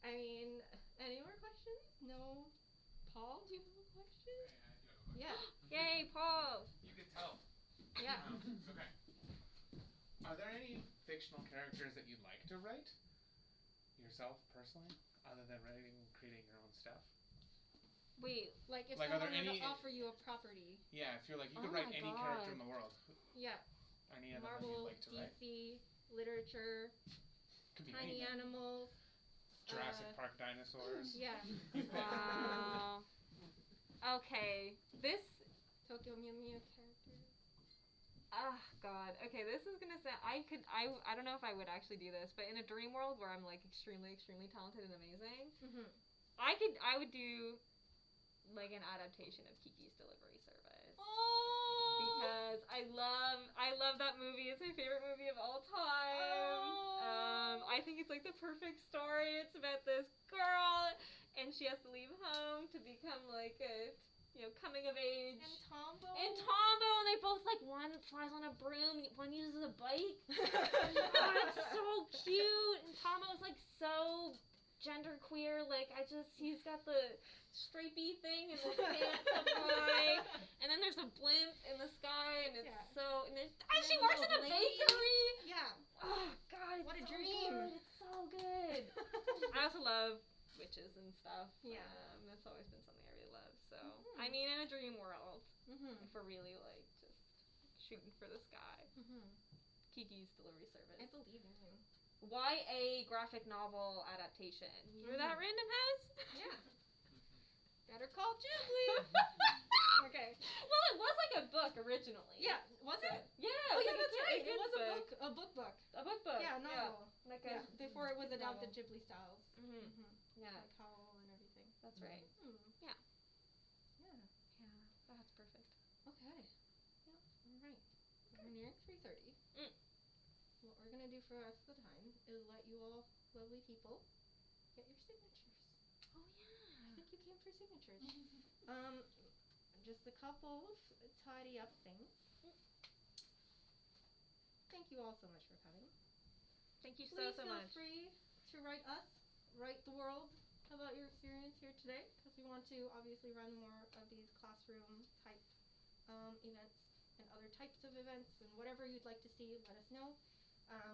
I mean, any more questions? No? Paul, do you have a question? I do have a question. Yeah. Yay, Paul! You can tell. Yeah. Okay. Are there any fictional characters that you'd like to write yourself personally, other than creating your own stuff? Wait, like if are someone there were any to offer you a property. Yeah, if you're like you could write any character in the world. Yeah. Any other Marvel, one you'd like to write? DC, literature, Could be tiny anything. animals. Jurassic Park dinosaurs. Yeah. Wow. Okay, this Tokyo Mew Mew character. Ah, God. Okay, this is gonna sound. I don't know if I would actually do this, but in a dream world where I'm like extremely, extremely talented and amazing, I would do like an adaptation of Kiki's Delivery Service. Oh. Because I love that movie. It's my favorite movie of all time. Oh. I think it's like the perfect story. It's about this girl, and she has to leave home to become like a coming of age. And Tombo. And they both like one flies on a broom, one uses a bike. Oh, it's so cute. And Tombo's like so genderqueer, like he's got the stripey thing and the pants up high, and then there's a blimp in the sky, and it's and she works in a bakery. Yeah. Oh God, what a so dream! Good. It's so good. I also love witches and stuff. Yeah. That's always been something I really love. So I mean, in a dream world, if we're really like just shooting for the sky, Kiki's Delivery Service. I believe in you. YA graphic novel adaptation. Remember that Random House? Yeah. Better call Ghibli. Okay. Well, it was like a book originally. Yeah. Was it? Yeah. Oh yeah, that's right. It was a book. A book. A book. Yeah, novel. Yeah. Like before it was adapted Ghibli styles. Yeah. Like Howl and everything. That's right. Yeah. Yeah. Yeah. That's perfect. Okay. Yeah. All right. We're nearing 3:30. What we're gonna do for the rest of the time is let you all lovely people get your signatures. Oh yeah. I think you came for signatures. Just a couple of tidy up things. Thank you all so much for coming. Thank you so Please much. feel free to write us, write the world about your experience here today, because we want to obviously run more of these classroom type events and other types of events, and whatever you'd like to see, let us know.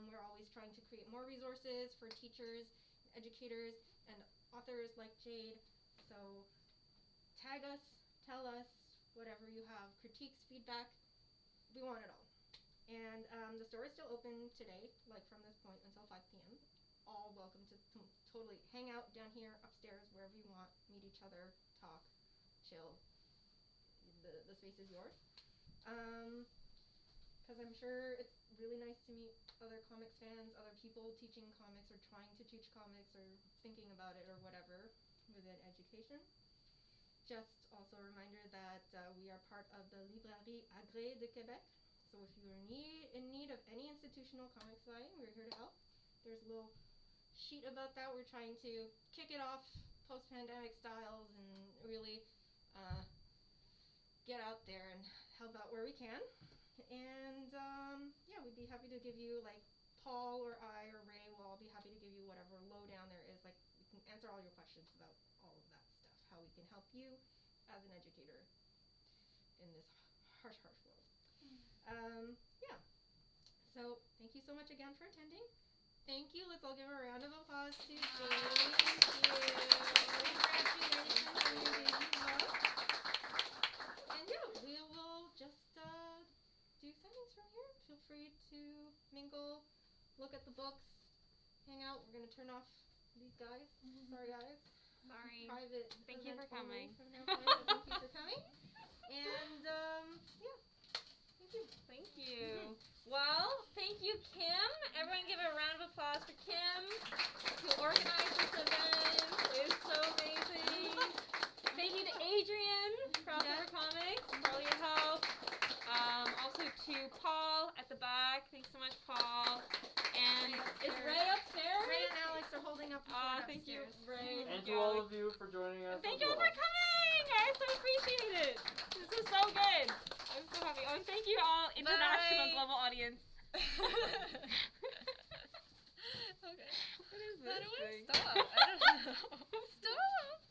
We're always trying to create more resources for teachers, educators, and authors like Jade. So tag us, tell us, whatever you have, critiques, feedback, we want it all. And the store is still open today, like from this point until 5 p.m. All welcome to totally hang out down here, upstairs, wherever you want, meet each other, talk, chill. The space is yours. Because I'm sure it's really nice to meet other comics fans, other people teaching comics or trying to teach comics or thinking about it or whatever within education. Just also a reminder that we are part of the Librairie Agrée de Québec. So if you are in need of any institutional comics buying, we're here to help. There's a little sheet about that. We're trying to kick it off post-pandemic styles and really get out there and help out where we can. And yeah, we'd be happy to give you, like Paul or I or Ray will all be happy to give you whatever lowdown there is. Like we can answer all your questions about all of that stuff, how we can help you as an educator in this harsh world. Yeah. So thank you so much again for attending. Thank you. Let's all give a round of applause to Jade. Thank you. Congratulations. And yeah, we will just do signings from here. Feel free to mingle, look at the books, hang out. We're gonna turn off these guys. Sorry guys. Sorry. Private. Thank you for event only coming. from now on, but thank you for coming. And yeah. Thank you. Thank you. Well, thank you, Kim. Everyone give a round of applause for Kim, who organized this event. It was so amazing. Thank you to Adrian from Crossover Comics for all your help. Also to Paul at the back. Thanks so much, Paul. And is Ray upstairs? Ray and Alex are holding up the fort Thank you, upstairs. Ray. And to all of you for joining us. Thank as you all well. for coming! I so appreciate it. This is so good. I'm so happy. Oh, and thank you all, international global audience. Okay. What is How this do I thing? stop? I don't know. Stop!